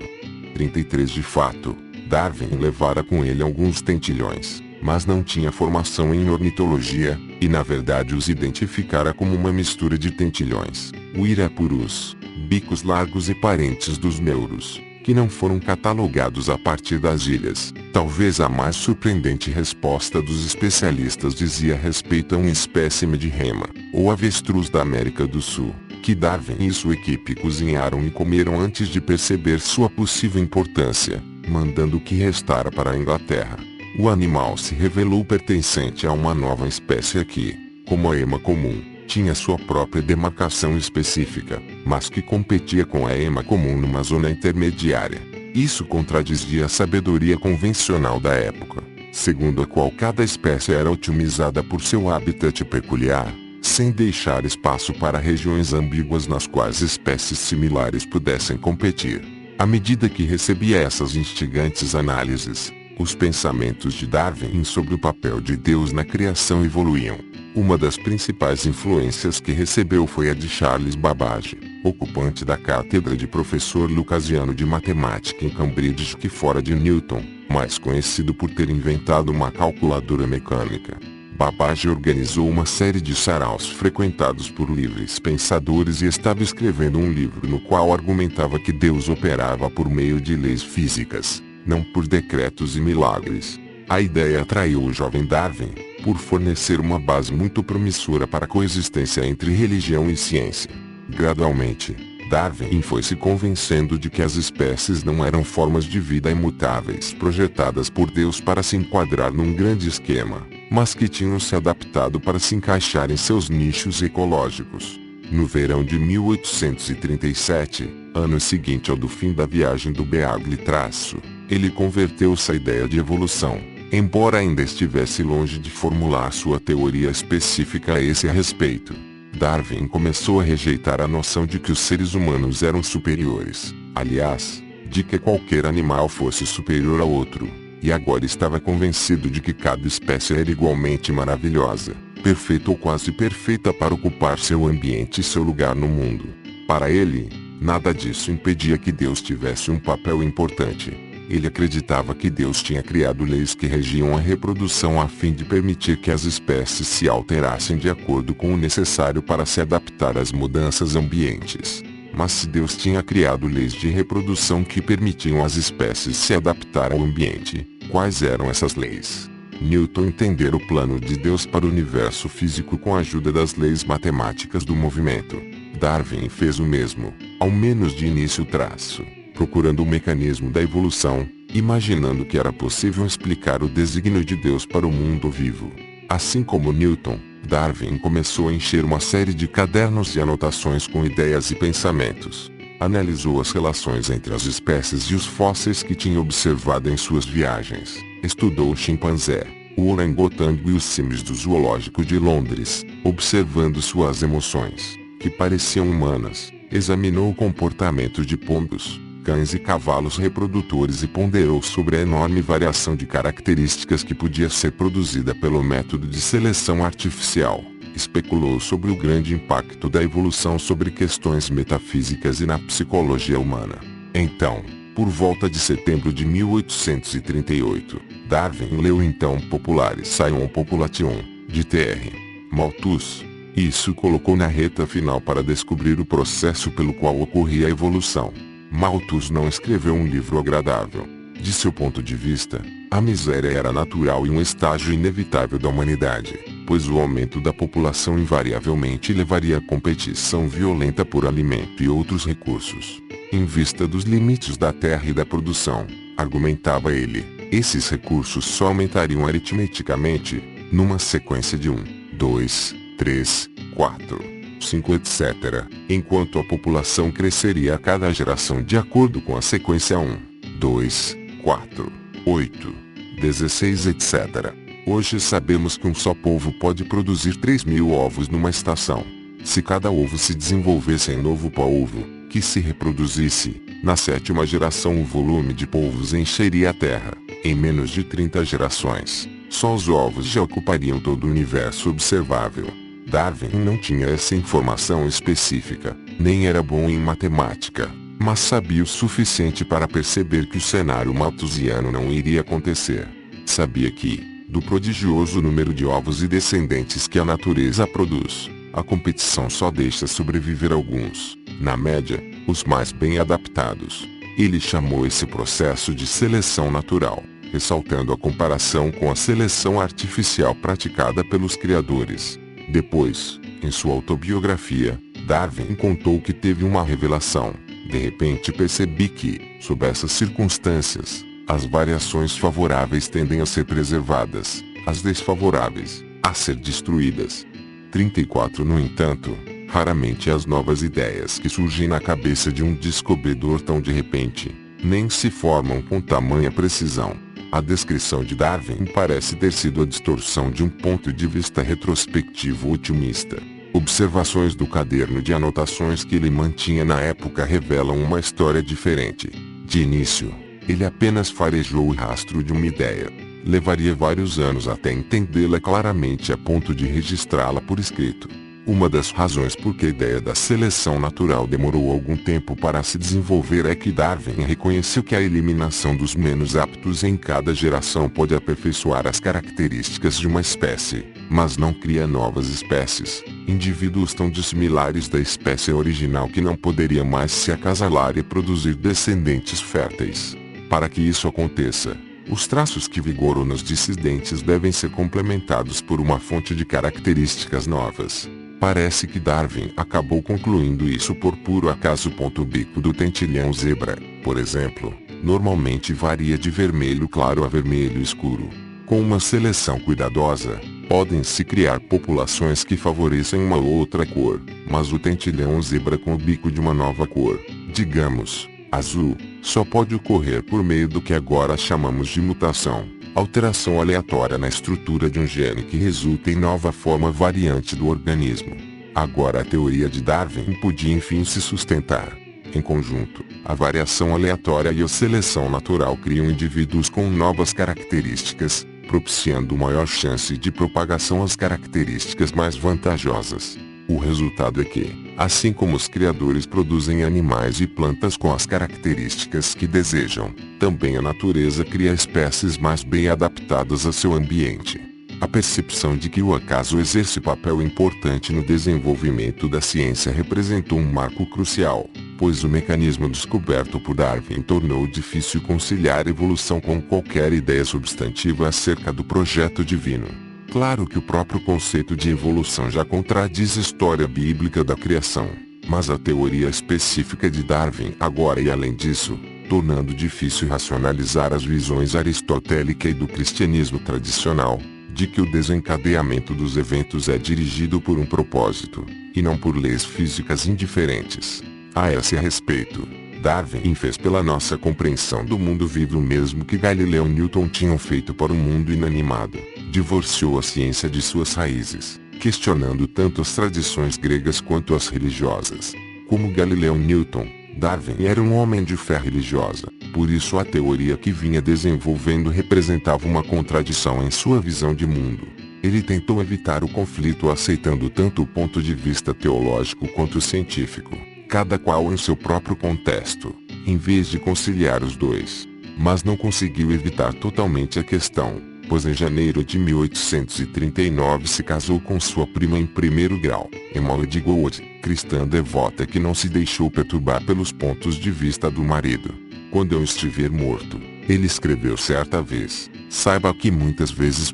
33 De fato, Darwin levara com ele alguns tentilhões, mas não tinha formação em ornitologia, e na verdade os identificara como uma mistura de tentilhões, uirapurus, bicos largos e parentes dos meuros, que não foram catalogados a partir das ilhas. Talvez a mais surpreendente resposta dos especialistas dizia respeito a uma espécime de rema, ou avestruz da América do Sul, que Darwin e sua equipe cozinharam e comeram antes de perceber sua possível importância, mandando o que restara para a Inglaterra. O animal se revelou pertencente a uma nova espécie que, como a ema comum, tinha sua própria demarcação específica, mas que competia com a ema comum numa zona intermediária. Isso contradizia a sabedoria convencional da época, segundo a qual cada espécie era otimizada por seu habitat peculiar, sem deixar espaço para regiões ambíguas nas quais espécies similares pudessem competir. À medida que recebia essas instigantes análises, os pensamentos de Darwin sobre o papel de Deus na criação evoluíam. Uma das principais influências que recebeu foi a de Charles Babbage, ocupante da cátedra de professor lucasiano de matemática em Cambridge que fora de Newton, mais conhecido por ter inventado uma calculadora mecânica. Babbage organizou uma série de saraus frequentados por livres pensadores e estava escrevendo um livro no qual argumentava que Deus operava por meio de leis físicas, não por decretos e milagres. A ideia atraiu o jovem Darwin, por fornecer uma base muito promissora para a coexistência entre religião e ciência. Gradualmente, Darwin foi se convencendo de que as espécies não eram formas de vida imutáveis projetadas por Deus para se enquadrar num grande esquema, mas que tinham se adaptado para se encaixar em seus nichos ecológicos. No verão de 1837, ano seguinte ao do fim da viagem do Beagle traço, ele converteu-se à ideia de evolução, embora ainda estivesse longe de formular sua teoria específica a esse respeito. Darwin começou a rejeitar a noção de que os seres humanos eram superiores, aliás, de que qualquer animal fosse superior a outro, e agora estava convencido de que cada espécie era igualmente maravilhosa, perfeita ou quase perfeita para ocupar seu ambiente e seu lugar no mundo. Para ele, nada disso impedia que Deus tivesse um papel importante. Ele acreditava que Deus tinha criado leis que regiam a reprodução a fim de permitir que as espécies se alterassem de acordo com o necessário para se adaptar às mudanças ambientes. Mas se Deus tinha criado leis de reprodução que permitiam às espécies se adaptar ao ambiente, quais eram essas leis? Newton entendera o plano de Deus para o universo físico com a ajuda das leis matemáticas do movimento. Darwin fez o mesmo, ao menos de início traço, procurando o mecanismo da evolução, imaginando que era possível explicar o desígnio de Deus para o mundo vivo. Assim como Newton, Darwin começou a encher uma série de cadernos e anotações com ideias e pensamentos. Analisou as relações entre as espécies e os fósseis que tinha observado em suas viagens. Estudou o chimpanzé, o orangotango e os símios do zoológico de Londres, observando suas emoções, que pareciam humanas. Examinou o comportamento de pombos, cães e cavalos reprodutores e ponderou sobre a enorme variação de características que podia ser produzida pelo método de seleção artificial. Especulou sobre o grande impacto da evolução sobre questões metafísicas e na psicologia humana. Então, por volta de setembro de 1838, Darwin leu o então popular Scion Population, de T.R. Malthus. Isso colocou na reta final para descobrir o processo pelo qual ocorria a evolução. Malthus não escreveu um livro agradável. De seu ponto de vista, a miséria era natural e um estágio inevitável da humanidade, pois o aumento da população invariavelmente levaria a competição violenta por alimento e outros recursos. Em vista dos limites da terra e da produção, argumentava ele, esses recursos só aumentariam aritmeticamente, numa sequência de 1, 2, 3, 4. 5 etc., enquanto a população cresceria a cada geração de acordo com a sequência 1, 2, 4, 8, 16 etc. Hoje sabemos que um só polvo pode produzir 3.000 ovos numa estação. Se cada ovo se desenvolvesse em novo polvo, que se reproduzisse, na 7ª geração o volume de polvos encheria a Terra, em menos de 30 gerações. Só os ovos já ocupariam todo o universo observável. Darwin não tinha essa informação específica, nem era bom em matemática, mas sabia o suficiente para perceber que o cenário malthusiano não iria acontecer. Sabia que, do prodigioso número de ovos e descendentes que a natureza produz, a competição só deixa sobreviver alguns, na média, os mais bem adaptados. Ele chamou esse processo de seleção natural, ressaltando a comparação com a seleção artificial praticada pelos criadores. Depois, em sua autobiografia, Darwin contou que teve uma revelação. De repente percebi que, sob essas circunstâncias, as variações favoráveis tendem a ser preservadas, as desfavoráveis, a ser destruídas. 34 No entanto, raramente as novas ideias que surgem na cabeça de um descobridor tão de repente, nem se formam com tamanha precisão. A descrição de Darwin parece ter sido a distorção de um ponto de vista retrospectivo otimista. Observações do caderno de anotações que ele mantinha na época revelam uma história diferente. De início, ele apenas farejou o rastro de uma ideia. Levaria vários anos até entendê-la claramente a ponto de registrá-la por escrito. Uma das razões por que a ideia da seleção natural demorou algum tempo para se desenvolver é que Darwin reconheceu que a eliminação dos menos aptos em cada geração pode aperfeiçoar as características de uma espécie, mas não cria novas espécies, indivíduos tão dissimilares da espécie original que não poderia mais se acasalar e produzir descendentes férteis. Para que isso aconteça, os traços que vigoram nos descendentes devem ser complementados por uma fonte de características novas. Parece que Darwin acabou concluindo isso por puro acaso. O bico do tentilhão zebra, por exemplo, normalmente varia de vermelho claro a vermelho escuro. Com uma seleção cuidadosa, podem-se criar populações que favorecem uma ou outra cor, mas o tentilhão zebra com o bico de uma nova cor, digamos, azul, só pode ocorrer por meio do que agora chamamos de mutação. Alteração aleatória na estrutura de um gene que resulta em nova forma variante do organismo. Agora a teoria de Darwin podia enfim se sustentar. Em conjunto, a variação aleatória e a seleção natural criam indivíduos com novas características, propiciando maior chance de propagação às características mais vantajosas. O resultado é que, assim como os criadores produzem animais e plantas com as características que desejam, também a natureza cria espécies mais bem adaptadas a seu ambiente. A percepção de que o acaso exerce papel importante no desenvolvimento da ciência representou um marco crucial, pois o mecanismo descoberto por Darwin tornou difícil conciliar evolução com qualquer ideia substantiva acerca do projeto divino. Claro que o próprio conceito de evolução já contradiz a história bíblica da criação, mas a teoria específica de Darwin agora e além disso, tornando difícil racionalizar as visões aristotélica e do cristianismo tradicional, de que o desencadeamento dos eventos é dirigido por um propósito, e não por leis físicas indiferentes. A esse respeito, Darwin fez pela nossa compreensão do mundo vivo o mesmo que Galileu e Newton tinham feito para o mundo inanimado. Divorciou a ciência de suas raízes, questionando tanto as tradições gregas quanto as religiosas. Como Galileu e Newton, Darwin era um homem de fé religiosa, por isso a teoria que vinha desenvolvendo representava uma contradição em sua visão de mundo. Ele tentou evitar o conflito aceitando tanto o ponto de vista teológico quanto o científico, cada qual em seu próprio contexto, em vez de conciliar os dois. Mas não conseguiu evitar totalmente a questão, pois em janeiro de 1839 se casou com sua prima em primeiro grau, Emma de Gould, cristã devota que não se deixou perturbar pelos pontos de vista do marido. Quando eu estiver morto, ele escreveu certa vez, saiba que muitas vezes.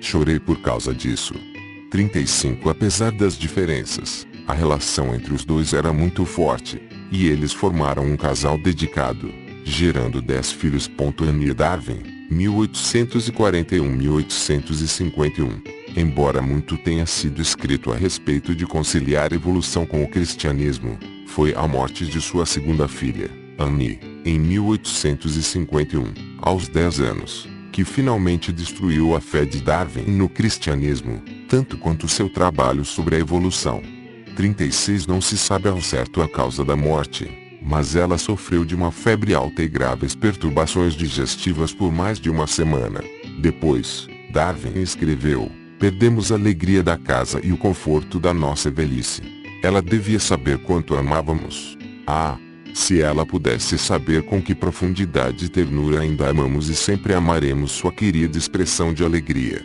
Chorei por causa disso. 35 Apesar das diferenças, a relação entre os dois era muito forte, e eles formaram um casal dedicado, gerando 10 filhos. Annie Darwin, 1841-1851. Embora muito tenha sido escrito a respeito de conciliar evolução com o cristianismo, foi a morte de sua segunda filha, Annie, em 1851, aos 10 anos, que finalmente destruiu a fé de Darwin no cristianismo, tanto quanto seu trabalho sobre a evolução. 36 Não se sabe ao certo a causa da morte, mas ela sofreu de uma febre alta e graves perturbações digestivas por mais de uma semana. Depois, Darwin escreveu: perdemos a alegria da casa e o conforto da nossa velhice. Ela devia saber quanto a amávamos. Ah, se ela pudesse saber com que profundidade e ternura ainda amamos e sempre amaremos sua querida expressão de alegria.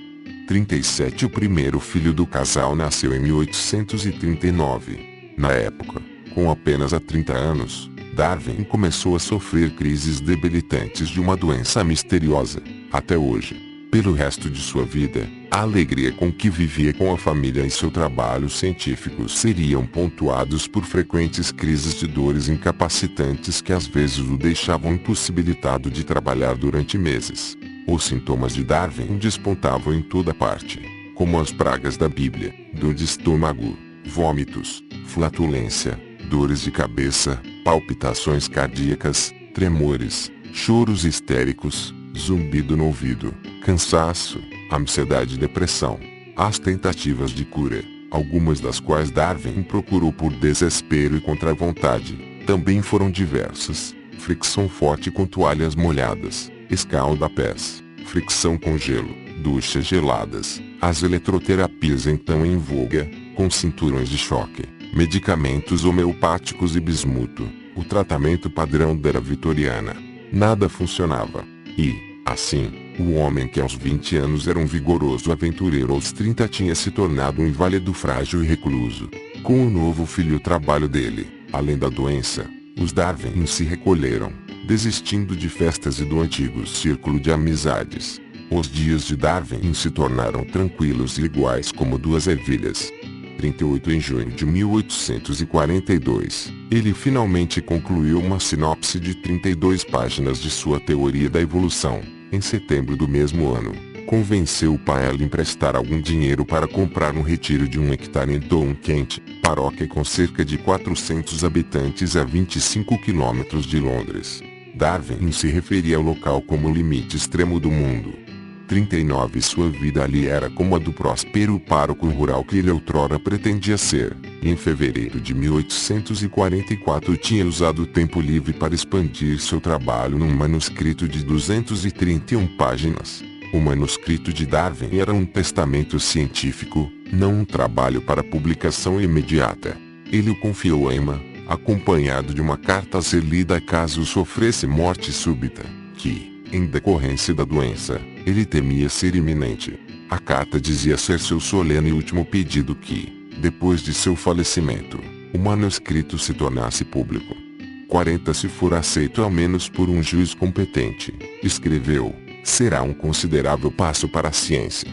37 O primeiro filho do casal nasceu em 1839. Na época, com apenas 30 anos, Darwin começou a sofrer crises debilitantes de uma doença misteriosa. Até hoje, pelo resto de sua vida, a alegria com que vivia com a família e seu trabalho científico seriam pontuados por frequentes crises de dores incapacitantes que às vezes o deixavam impossibilitado de trabalhar durante meses. Os sintomas de Darwin despontavam em toda parte, como as pragas da Bíblia: dor de estômago, vômitos, flatulência, dores de cabeça, palpitações cardíacas, tremores, choros histéricos, zumbido no ouvido, cansaço, ansiedade e depressão. As tentativas de cura, algumas das quais Darwin procurou por desespero e contra a vontade, também foram diversas: fricção forte com toalhas molhadas, escalda-pés, fricção com gelo, duchas geladas, as eletroterapias então em voga, com cinturões de choque, medicamentos homeopáticos e bismuto, o tratamento padrão da era vitoriana. Nada funcionava. E, assim, o homem que aos 20 anos era um vigoroso aventureiro aos 30 tinha se tornado um inválido frágil e recluso. Com o novo filho o trabalho dele, além da doença, os Darwin se recolheram, desistindo de festas e do antigo círculo de amizades. Os dias de Darwin se tornaram tranquilos e iguais como duas ervilhas. 38 Em junho de 1842, ele finalmente concluiu uma sinopse de 32 páginas de sua teoria da evolução. Em setembro do mesmo ano, convenceu o pai a lhe emprestar algum dinheiro para comprar um retiro de 1 hectare em Town Kent, paróquia com cerca de 400 habitantes a 25 quilômetros de Londres. Darwin se referia ao local como o limite extremo do mundo. 39 Sua vida ali era como a do próspero pároco rural que ele outrora pretendia ser. Em fevereiro de 1844 tinha usado o tempo livre para expandir seu trabalho num manuscrito de 231 páginas. O manuscrito de Darwin era um testamento científico, não um trabalho para publicação imediata. Ele o confiou a Emma, acompanhado de uma carta a ser lida caso sofresse morte súbita, que, em decorrência da doença, ele temia ser iminente. A carta dizia ser seu solene e último pedido que, depois de seu falecimento, o manuscrito se tornasse público. 40 Se for aceito ao menos por um juiz competente, escreveu, será um considerável passo para a ciência.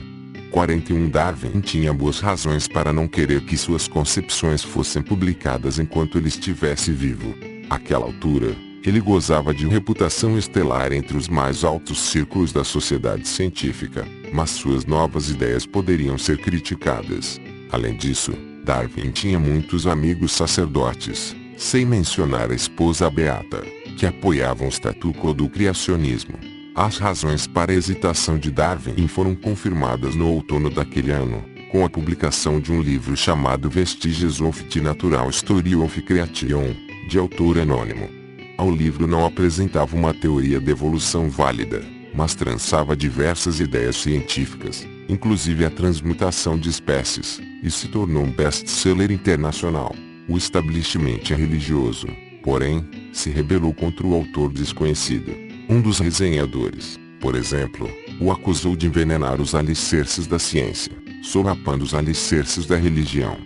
41 Darwin tinha boas razões para não querer que suas concepções fossem publicadas enquanto ele estivesse vivo. Àquela altura, ele gozava de reputação estelar entre os mais altos círculos da sociedade científica, mas suas novas ideias poderiam ser criticadas. Além disso, Darwin tinha muitos amigos sacerdotes, sem mencionar a esposa Beata, que apoiavam o statu quo do criacionismo. As razões para a hesitação de Darwin foram confirmadas no outono daquele ano, com a publicação de um livro chamado Vestiges of the Natural History of Creation, de autor anônimo. O livro não apresentava uma teoria de evolução válida, mas trançava diversas ideias científicas, inclusive a transmutação de espécies, e se tornou um best-seller internacional. O establishment religioso, porém, se rebelou contra o autor desconhecido. Um dos resenhadores, por exemplo, o acusou de envenenar os alicerces da ciência, solapando os alicerces da religião.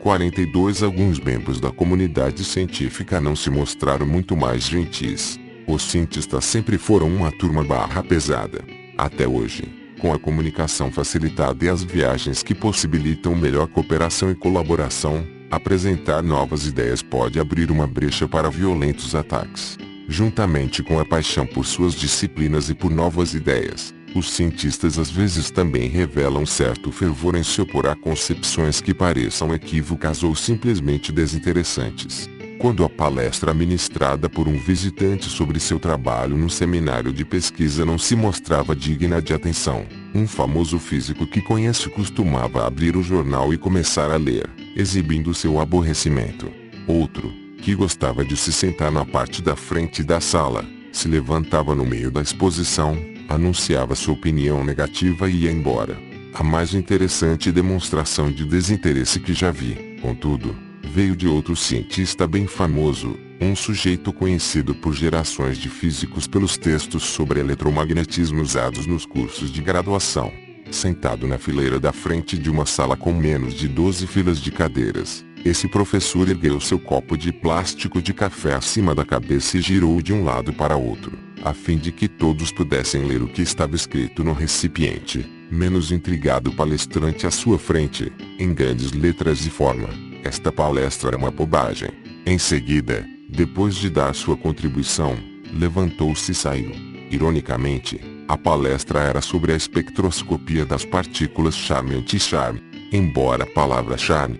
42 Alguns membros da comunidade científica não se mostraram muito mais gentis. Os cientistas sempre foram uma turma barra pesada. Até hoje, com a comunicação facilitada e as viagens que possibilitam melhor cooperação e colaboração, apresentar novas ideias pode abrir uma brecha para violentos ataques. Juntamente com a paixão por suas disciplinas e por novas ideias, os cientistas às vezes também revelam certo fervor em se opor a concepções que pareçam equívocas ou simplesmente desinteressantes. Quando a palestra ministrada por um visitante sobre seu trabalho num seminário de pesquisa não se mostrava digna de atenção, um famoso físico que conhece costumava abrir o jornal e começar a ler, exibindo seu aborrecimento. Outro, que gostava de se sentar na parte da frente da sala, se levantava no meio da exposição, Anunciava sua opinião negativa e ia embora. A mais interessante demonstração de desinteresse que já vi, contudo, veio de outro cientista bem famoso, um sujeito conhecido por gerações de físicos pelos textos sobre eletromagnetismo usados nos cursos de graduação. Sentado na fileira da frente de uma sala com menos de 12 filas de cadeiras, esse professor ergueu seu copo de plástico de café acima da cabeça e girou de um lado para outro, a fim de que todos pudessem ler o que estava escrito no recipiente. Menos intrigado palestrante à sua frente, em grandes letras de forma: esta palestra é uma bobagem. Em seguida, depois de dar sua contribuição, levantou-se e saiu. Ironicamente, a palestra era sobre a espectroscopia das partículas charme e anticharme. Embora a palavra charme,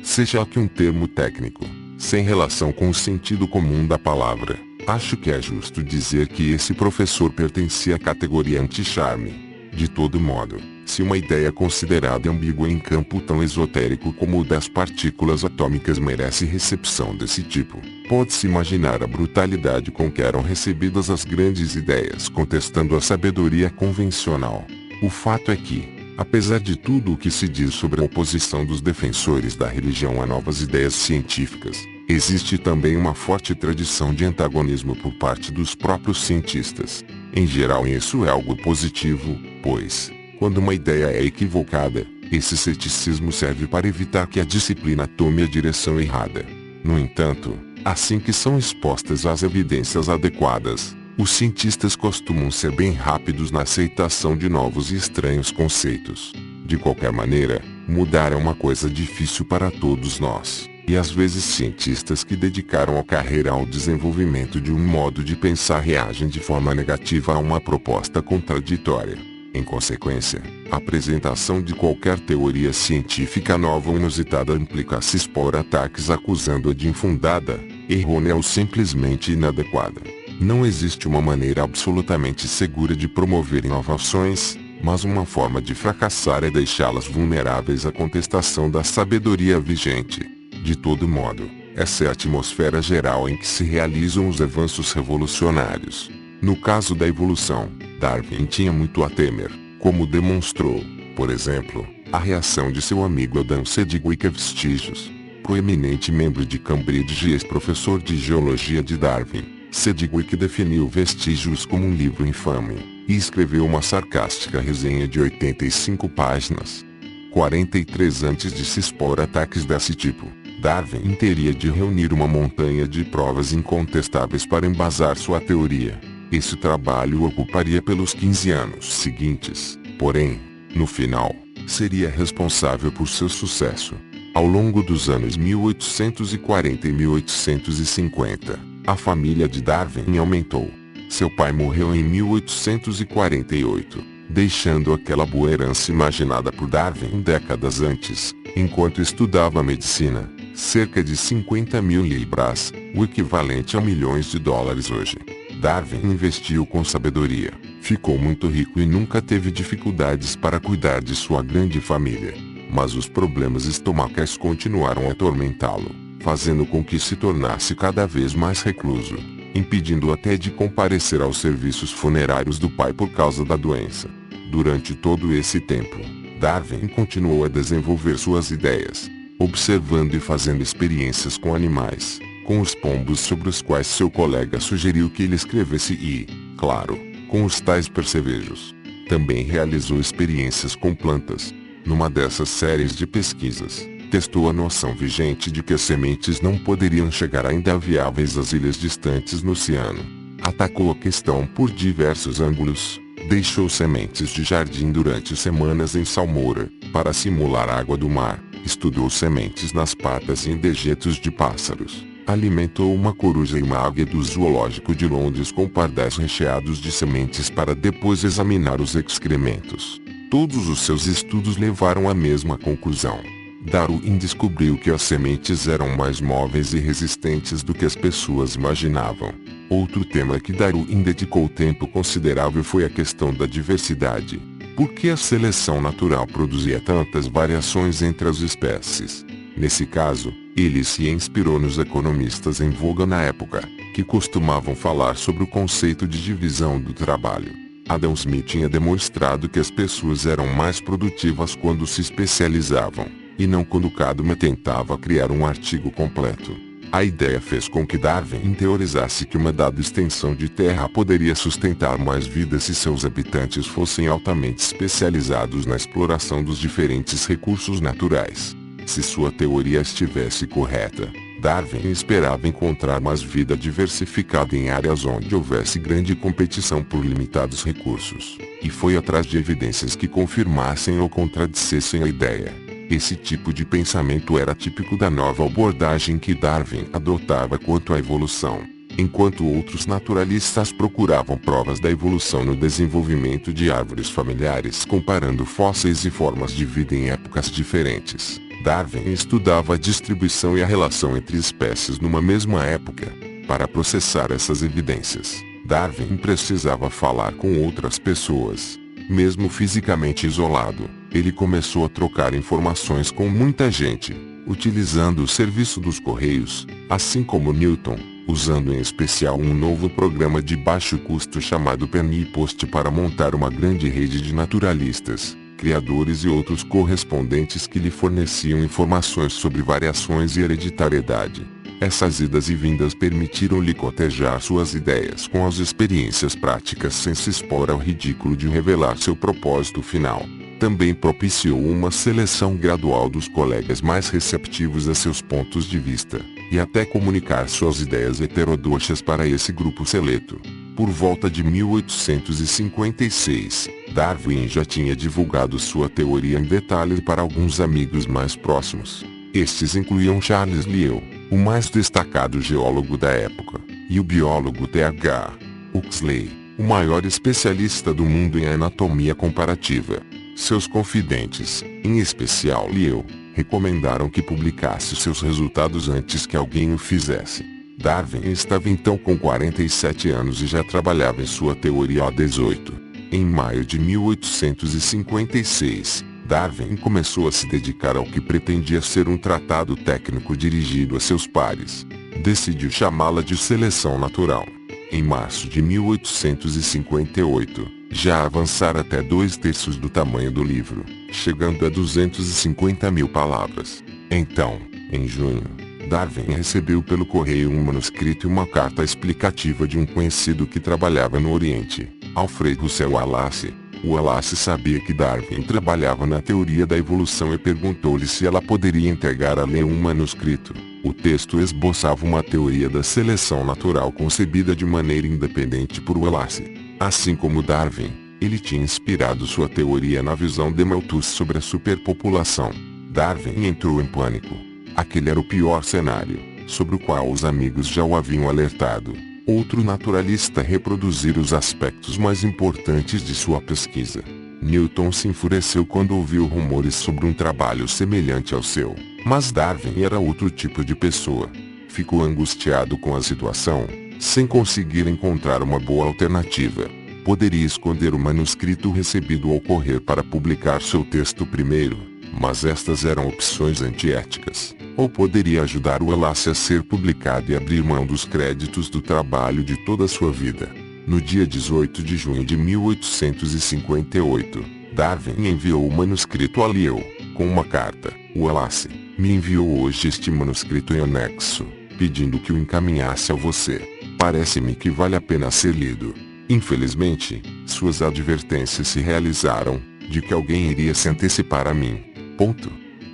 seja aqui um termo técnico, sem relação com o sentido comum da palavra, acho que é justo dizer que esse professor pertencia à categoria anticharme. De todo modo, se uma ideia considerada ambígua em campo tão esotérico como o das partículas atômicas merece recepção desse tipo, pode-se imaginar a brutalidade com que eram recebidas as grandes ideias contestando a sabedoria convencional. O fato é que, apesar de tudo o que se diz sobre a oposição dos defensores da religião a novas ideias científicas, existe também uma forte tradição de antagonismo por parte dos próprios cientistas. Em geral, isso é algo positivo, pois, quando uma ideia é equivocada, esse ceticismo serve para evitar que a disciplina tome a direção errada. No entanto, assim que são expostas as evidências adequadas, os cientistas costumam ser bem rápidos na aceitação de novos e estranhos conceitos. De qualquer maneira, mudar é uma coisa difícil para todos nós, e às vezes cientistas que dedicaram a carreira ao desenvolvimento de um modo de pensar reagem de forma negativa a uma proposta contraditória. Em consequência, a apresentação de qualquer teoria científica nova ou inusitada implica se expor a ataques acusando-a de infundada, errônea ou simplesmente inadequada. Não existe uma maneira absolutamente segura de promover inovações, mas uma forma de fracassar é deixá-las vulneráveis à contestação da sabedoria vigente. De todo modo, essa é a atmosfera geral em que se realizam os avanços revolucionários. No caso da evolução, Darwin tinha muito a temer, como demonstrou, por exemplo, a reação de seu amigo Adam Sedgwick a vestígios. Proeminente membro de Cambridge e ex-professor de geologia de Darwin, Sedgwick definiu Vestígios como um livro infame, e escreveu uma sarcástica resenha de 85 páginas. 43 antes de se expor a ataques desse tipo, Darwin teria de reunir uma montanha de provas incontestáveis para embasar sua teoria. Esse trabalho o ocuparia pelos 15 anos seguintes, porém, no final, seria responsável por seu sucesso. Ao longo dos anos 1840 e 1850, a família de Darwin aumentou. Seu pai morreu em 1848, deixando aquela boa herança imaginada por Darwin décadas antes, enquanto estudava medicina, cerca de 50 mil libras, o equivalente a milhões de dólares hoje. Darwin investiu com sabedoria, ficou muito rico e nunca teve dificuldades para cuidar de sua grande família. Mas os problemas estomacais continuaram a atormentá-lo, fazendo com que se tornasse cada vez mais recluso, impedindo até de comparecer aos serviços funerários do pai por causa da doença. Durante todo esse tempo, Darwin continuou a desenvolver suas ideias, observando e fazendo experiências com animais, com os pombos sobre os quais seu colega sugeriu que ele escrevesse e, claro, com os tais percevejos. Também realizou experiências com plantas. Numa dessas séries de pesquisas, testou a noção vigente de que as sementes não poderiam chegar ainda viáveis às ilhas distantes no oceano. Atacou a questão por diversos ângulos. Deixou sementes de jardim durante semanas em salmoura, para simular a água do mar. Estudou sementes nas patas e em dejetos de pássaros. Alimentou uma coruja e uma águia do zoológico de Londres com pardais recheados de sementes para depois examinar os excrementos. Todos os seus estudos levaram à mesma conclusão. Darwin descobriu que as sementes eram mais móveis e resistentes do que as pessoas imaginavam. Outro tema que Darwin dedicou tempo considerável foi a questão da diversidade. Por que a seleção natural produzia tantas variações entre as espécies? Nesse caso, ele se inspirou nos economistas em voga na época, que costumavam falar sobre o conceito de divisão do trabalho. Adam Smith tinha demonstrado que as pessoas eram mais produtivas quando se especializavam, e não quando cada uma tentava criar um artigo completo. A ideia fez com que Darwin teorizasse que uma dada extensão de terra poderia sustentar mais vidas se seus habitantes fossem altamente especializados na exploração dos diferentes recursos naturais. Se sua teoria estivesse correta, Darwin esperava encontrar mais vida diversificada em áreas onde houvesse grande competição por limitados recursos, e foi atrás de evidências que confirmassem ou contradissessem a ideia. Esse tipo de pensamento era típico da nova abordagem que Darwin adotava quanto à evolução, enquanto outros naturalistas procuravam provas da evolução no desenvolvimento de árvores familiares comparando fósseis e formas de vida em épocas diferentes. Darwin estudava a distribuição e a relação entre espécies numa mesma época. Para processar essas evidências, Darwin precisava falar com outras pessoas. Mesmo fisicamente isolado, ele começou a trocar informações com muita gente, utilizando o serviço dos correios, assim como Newton, usando em especial um novo programa de baixo custo chamado Penny Post para montar uma grande rede de naturalistas, criadores e outros correspondentes que lhe forneciam informações sobre variações e hereditariedade. Essas idas e vindas permitiram-lhe cotejar suas ideias com as experiências práticas sem se expor ao ridículo de revelar seu propósito final. Também propiciou uma seleção gradual dos colegas mais receptivos a seus pontos de vista, e até comunicar suas ideias heterodoxas para esse grupo seleto. Por volta de 1856, Darwin já tinha divulgado sua teoria em detalhes para alguns amigos mais próximos. Estes incluíam Charles Lyell, o mais destacado geólogo da época, e o biólogo T.H. Huxley, o maior especialista do mundo em anatomia comparativa. Seus confidentes, em especial Lyell, recomendaram que publicasse seus resultados antes que alguém o fizesse. Darwin estava então com 47 anos e já trabalhava em sua teoria há 18. Em maio de 1856, Darwin começou a se dedicar ao que pretendia ser um tratado técnico dirigido a seus pares. Decidiu chamá-la de seleção natural. Em março de 1858, já avançara até 2/3 do tamanho do livro, chegando a 250.000 palavras. Então, em junho, Darwin recebeu pelo correio um manuscrito e uma carta explicativa de um conhecido que trabalhava no Oriente, Alfred Russel Wallace. Wallace sabia que Darwin trabalhava na teoria da evolução e perguntou-lhe se ela poderia entregar a Lyell um manuscrito. O texto esboçava uma teoria da seleção natural concebida de maneira independente por Wallace. Assim como Darwin, ele tinha inspirado sua teoria na visão de Malthus sobre a superpopulação. Darwin entrou em pânico. Aquele era o pior cenário, sobre o qual os amigos já o haviam alertado. Outro naturalista reproduzira os aspectos mais importantes de sua pesquisa. Newton se enfureceu quando ouviu rumores sobre um trabalho semelhante ao seu, mas Darwin era outro tipo de pessoa. Ficou angustiado com a situação, sem conseguir encontrar uma boa alternativa. Poderia esconder o manuscrito recebido ou correr para publicar seu texto primeiro, mas estas eram opções antiéticas. Ou poderia ajudar o Wallace a ser publicado e abrir mão dos créditos do trabalho de toda a sua vida. No dia 18 de junho de 1858, Darwin enviou o manuscrito a Lyell, com uma carta. Wallace me enviou hoje este manuscrito em anexo, pedindo que o encaminhasse a você. Parece-me que vale a pena ser lido. Infelizmente, suas advertências se realizaram, de que alguém iria se antecipar a mim. Ponto.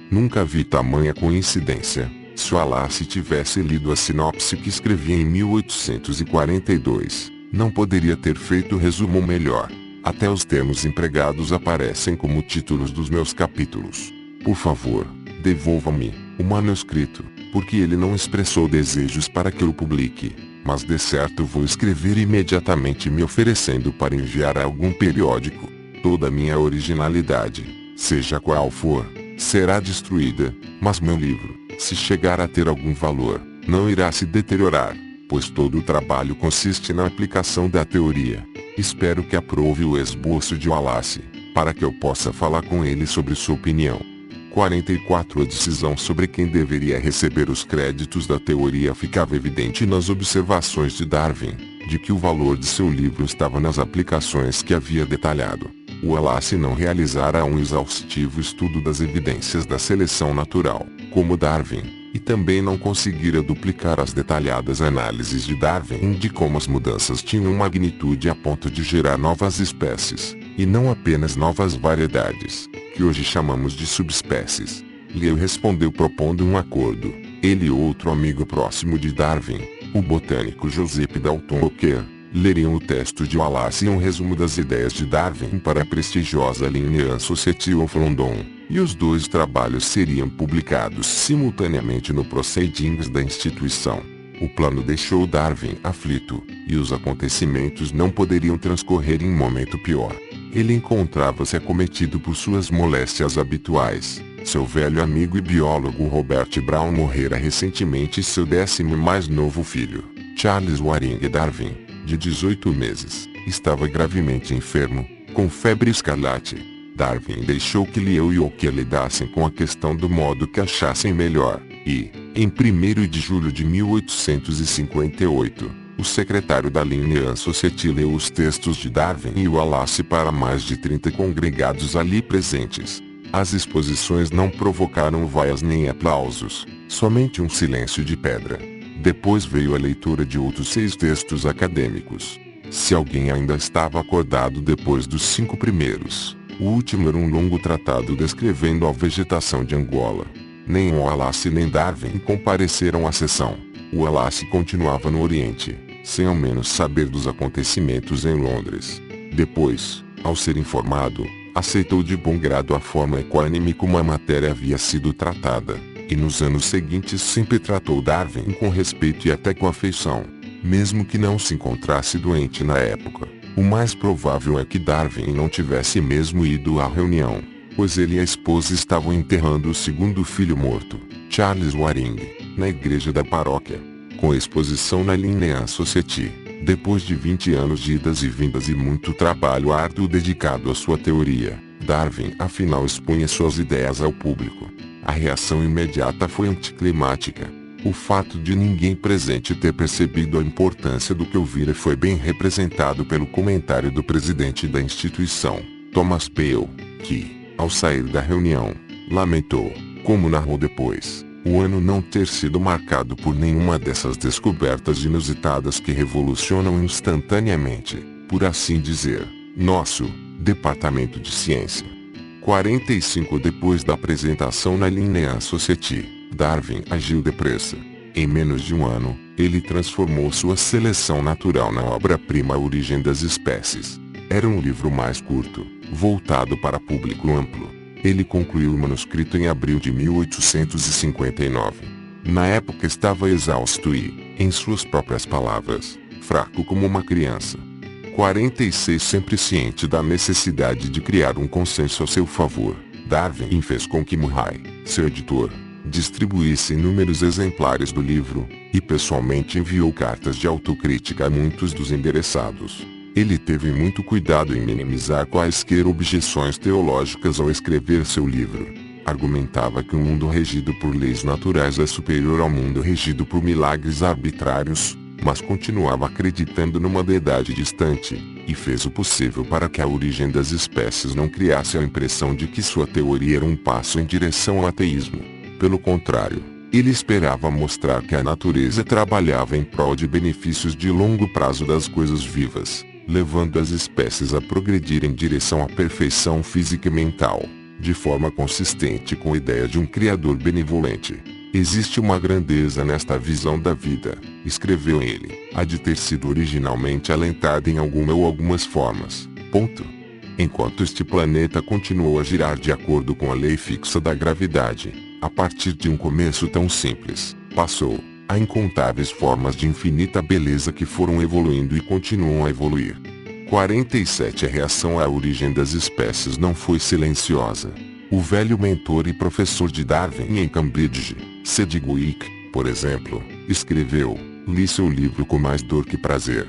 Nunca vi tamanha coincidência. Se Wallace tivesse lido a sinopse que escrevi em 1842, não poderia ter feito resumo melhor. Até os termos empregados aparecem como títulos dos meus capítulos. Por favor, devolva-me o manuscrito, porque ele não expressou desejos para que eu publique, mas de certo vou escrever imediatamente me oferecendo para enviar a algum periódico. Toda minha originalidade, seja qual for, será destruída, mas meu livro, se chegar a ter algum valor, não irá se deteriorar, pois todo o trabalho consiste na aplicação da teoria. Espero que aprove o esboço de Wallace, para que eu possa falar com ele sobre sua opinião. 44 A decisão sobre quem deveria receber os créditos da teoria ficava evidente nas observações de Darwin. de que o valor de seu livro estava nas aplicações que havia detalhado. O Wallace não realizara um exaustivo estudo das evidências da seleção natural, como Darwin, e também não conseguira duplicar as detalhadas análises de Darwin de como as mudanças tinham magnitude a ponto de gerar novas espécies, e não apenas novas variedades, que hoje chamamos de subespécies. Lieu respondeu propondo um acordo. Ele e outro amigo próximo de Darwin, o botânico Joseph Dalton Hooker, leriam o texto de Wallace e um resumo das ideias de Darwin para a prestigiosa Linnean Society of London, e os dois trabalhos seriam publicados simultaneamente no Proceedings da instituição. O plano deixou Darwin aflito, e os acontecimentos não poderiam transcorrer em momento pior. Ele encontrava-se acometido por suas moléstias habituais. Seu velho amigo e biólogo Robert Brown morrera recentemente e seu 10º mais novo filho, Charles Waring Darwin, de 18 meses, estava gravemente enfermo, com febre escarlate. Darwin deixou que Lieu e Hooker lidassem com a questão do modo que achassem melhor, e, em 1º de julho de 1858, o secretário da Linnean Society leu os textos de Darwin e Wallace para mais de 30 congregados ali presentes. As exposições não provocaram vaias nem aplausos, somente um silêncio de pedra. Depois veio a leitura de outros 6 textos acadêmicos. Se alguém ainda estava acordado depois dos 5 primeiros, o último era um longo tratado descrevendo a vegetação de Angola. Nem Wallace nem Darwin compareceram à sessão. Wallace continuava no Oriente, sem ao menos saber dos acontecimentos em Londres. Depois, ao ser informado, aceitou de bom grado a forma equânime como a matéria havia sido tratada, e nos anos seguintes sempre tratou Darwin com respeito e até com afeição, mesmo que não se encontrasse doente na época. O mais provável é que Darwin não tivesse mesmo ido à reunião, pois ele e a esposa estavam enterrando o 2º filho morto, Charles Waring, na igreja da paróquia, com exposição na Linnean Society. Depois de 20 anos de idas e vindas e muito trabalho árduo dedicado à sua teoria, Darwin afinal expunha suas ideias ao público. A reação imediata foi anticlimática. O fato de ninguém presente ter percebido a importância do que ouvira foi bem representado pelo comentário do presidente da instituição, Thomas Pale, que, ao sair da reunião, lamentou, como narrou depois, o ano não ter sido marcado por nenhuma dessas descobertas inusitadas que revolucionam instantaneamente, por assim dizer, nosso Departamento de Ciência. 45 depois da apresentação na Linnean Society, Darwin agiu depressa. Em menos de um ano, ele transformou sua seleção natural na obra-prima A Origem das Espécies. Era um livro mais curto, voltado para público amplo. Ele concluiu o manuscrito em abril de 1859. Na época estava exausto e, em suas próprias palavras, fraco como uma criança. 46 Sempre ciente da necessidade de criar um consenso a seu favor, Darwin fez com que Murray, seu editor, distribuísse inúmeros exemplares do livro, e pessoalmente enviou cartas de autocrítica a muitos dos endereçados. Ele teve muito cuidado em minimizar quaisquer objeções teológicas ao escrever seu livro. Argumentava que o mundo regido por leis naturais é superior ao mundo regido por milagres arbitrários, mas continuava acreditando numa deidade distante, e fez o possível para que A Origem das Espécies não criasse a impressão de que sua teoria era um passo em direção ao ateísmo. Pelo contrário, ele esperava mostrar que a natureza trabalhava em prol de benefícios de longo prazo das coisas vivas, levando as espécies a progredir em direção à perfeição física e mental, de forma consistente com a ideia de um Criador benevolente. Existe uma grandeza nesta visão da vida, escreveu ele, há de ter sido originalmente alentada em alguma ou algumas formas. Enquanto este planeta continuou a girar de acordo com a lei fixa da gravidade, a partir de um começo tão simples, passou a incontáveis formas de infinita beleza que foram evoluindo e continuam a evoluir. 47 A reação à origem das espécies não foi silenciosa. O velho mentor e professor de Darwin em Cambridge, Sedgwick, por exemplo, escreveu: li seu livro com mais dor que prazer.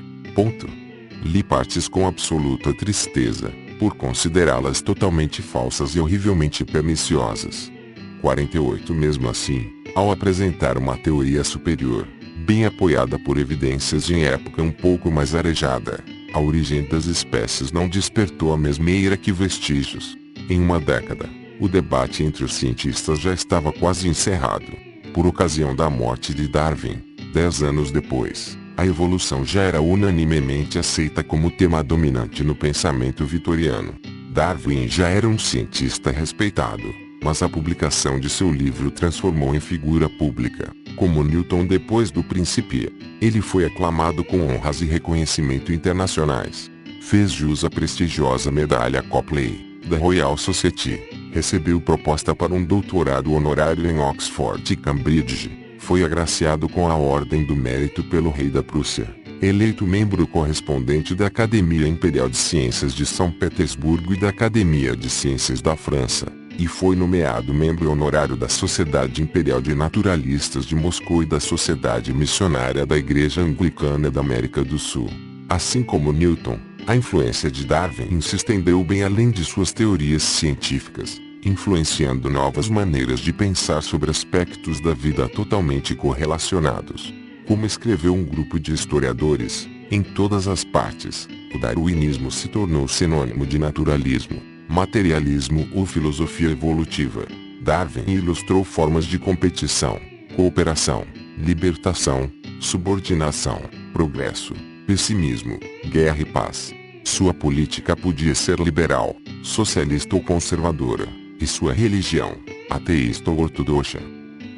Li partes com absoluta tristeza, por considerá-las totalmente falsas e horrivelmente perniciosas. 48 Mesmo assim, ao apresentar uma teoria superior, bem apoiada por evidências em época um pouco mais arejada, a origem das espécies não despertou a mesma ira que vestígios. Em uma década, o debate entre os cientistas já estava quase encerrado. Por ocasião da morte de Darwin, 10 anos depois, a evolução já era unanimemente aceita como tema dominante no pensamento vitoriano. Darwin já era um cientista respeitado, mas a publicação de seu livro transformou em figura pública, como Newton depois do Principia. Ele foi aclamado com honras e reconhecimento internacionais. Fez jus à prestigiosa medalha Copley, da Royal Society. Recebeu proposta para um doutorado honorário em Oxford e Cambridge. Foi agraciado com a Ordem do Mérito pelo rei da Prússia. Eleito membro correspondente da Academia Imperial de Ciências de São Petersburgo e da Academia de Ciências da França. E foi nomeado membro honorário da Sociedade Imperial de Naturalistas de Moscou e da Sociedade Missionária da Igreja Anglicana da América do Sul. Assim como Newton, a influência de Darwin se estendeu bem além de suas teorias científicas, influenciando novas maneiras de pensar sobre aspectos da vida totalmente correlacionados. Como escreveu um grupo de historiadores, em todas as partes, o darwinismo se tornou sinônimo de naturalismo, materialismo ou filosofia evolutiva. Darwin ilustrou formas de competição, cooperação, libertação, subordinação, progresso, pessimismo, guerra e paz. Sua política podia ser liberal, socialista ou conservadora, e sua religião, ateísta ou ortodoxa.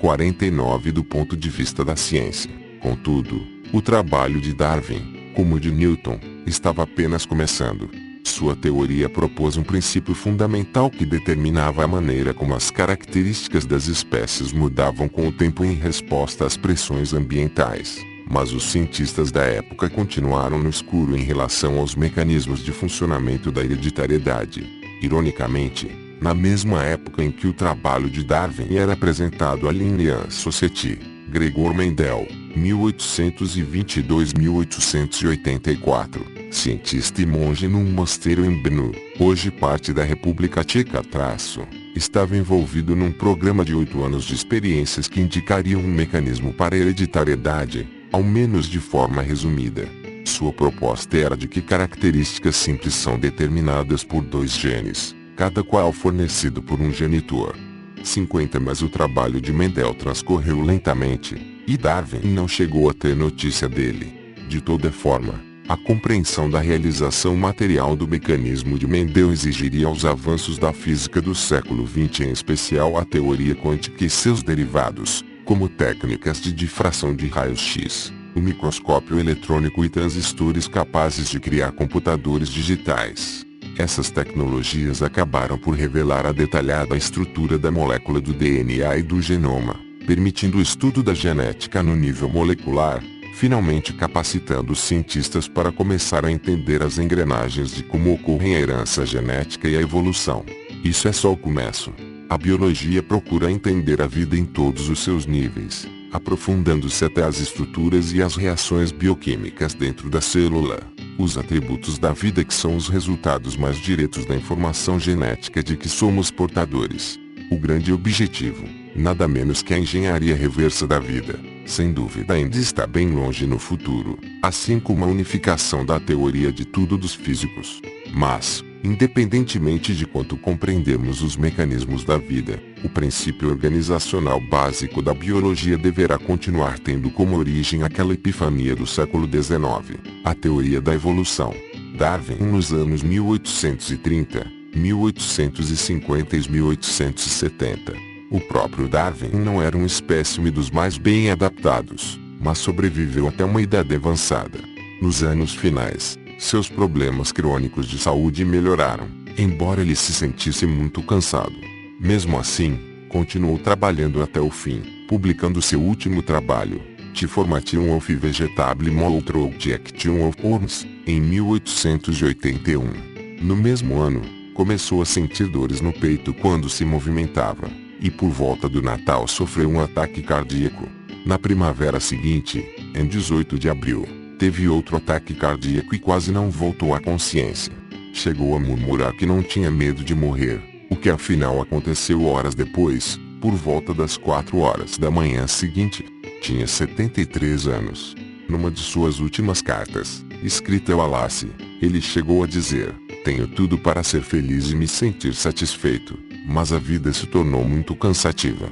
49 Do ponto de vista da ciência, contudo, o trabalho de Darwin, como o de Newton, estava apenas começando. Sua teoria propôs um princípio fundamental que determinava a maneira como as características das espécies mudavam com o tempo em resposta às pressões ambientais. Mas os cientistas da época continuaram no escuro em relação aos mecanismos de funcionamento da hereditariedade. Ironicamente, na mesma época em que o trabalho de Darwin era apresentado à Linnean Society, Gregor Mendel, 1822-1884, cientista e monge num mosteiro em Brno, hoje parte da República Tcheca, estava envolvido num programa de 8 anos de experiências que indicariam um mecanismo para a hereditariedade, ao menos de forma resumida. Sua proposta era de que características simples são determinadas por 2 genes, cada qual fornecido por um genitor. 50 Mas o trabalho de Mendel transcorreu lentamente, e Darwin não chegou a ter notícia dele. De toda forma, a compreensão da realização material do mecanismo de Mendel exigiria os avanços da física do século XX, em especial a teoria quântica e seus derivados, como técnicas de difração de raios-x, o microscópio eletrônico e transistores capazes de criar computadores digitais. Essas tecnologias acabaram por revelar a detalhada estrutura da molécula do DNA e do genoma, permitindo o estudo da genética no nível molecular, finalmente capacitando os cientistas para começar a entender as engrenagens de como ocorrem a herança genética e a evolução. Isso é só o começo. A biologia procura entender a vida em todos os seus níveis, aprofundando-se até as estruturas e as reações bioquímicas dentro da célula, os atributos da vida que são os resultados mais diretos da informação genética de que somos portadores. O grande objetivo, nada menos que a engenharia reversa da vida, sem dúvida ainda está bem longe no futuro, assim como a unificação da teoria de tudo dos físicos. Mas, independentemente de quanto compreendemos os mecanismos da vida, o princípio organizacional básico da biologia deverá continuar tendo como origem aquela epifania do século XIX, a teoria da evolução. Darwin, nos anos 1830, 1850 e 1870. O próprio Darwin não era um espécime dos mais bem adaptados, mas sobreviveu até uma idade avançada. Nos anos finais, seus problemas crônicos de saúde melhoraram, embora ele se sentisse muito cansado. Mesmo assim, continuou trabalhando até o fim, publicando seu último trabalho, The Formation of Vegetable Mold Projection of Worms, em 1881. No mesmo ano, começou a sentir dores no peito quando se movimentava, e por volta do Natal sofreu um ataque cardíaco. Na primavera seguinte, em 18 de abril, teve outro ataque cardíaco e quase não voltou à consciência. Chegou a murmurar que não tinha medo de morrer, o que afinal aconteceu horas depois, Por volta das 4 horas da manhã seguinte, tinha 73 anos. Numa de suas últimas cartas, escrita ao Wallace, ele chegou a dizer: "Tenho tudo para ser feliz e me sentir satisfeito, mas a vida se tornou muito cansativa.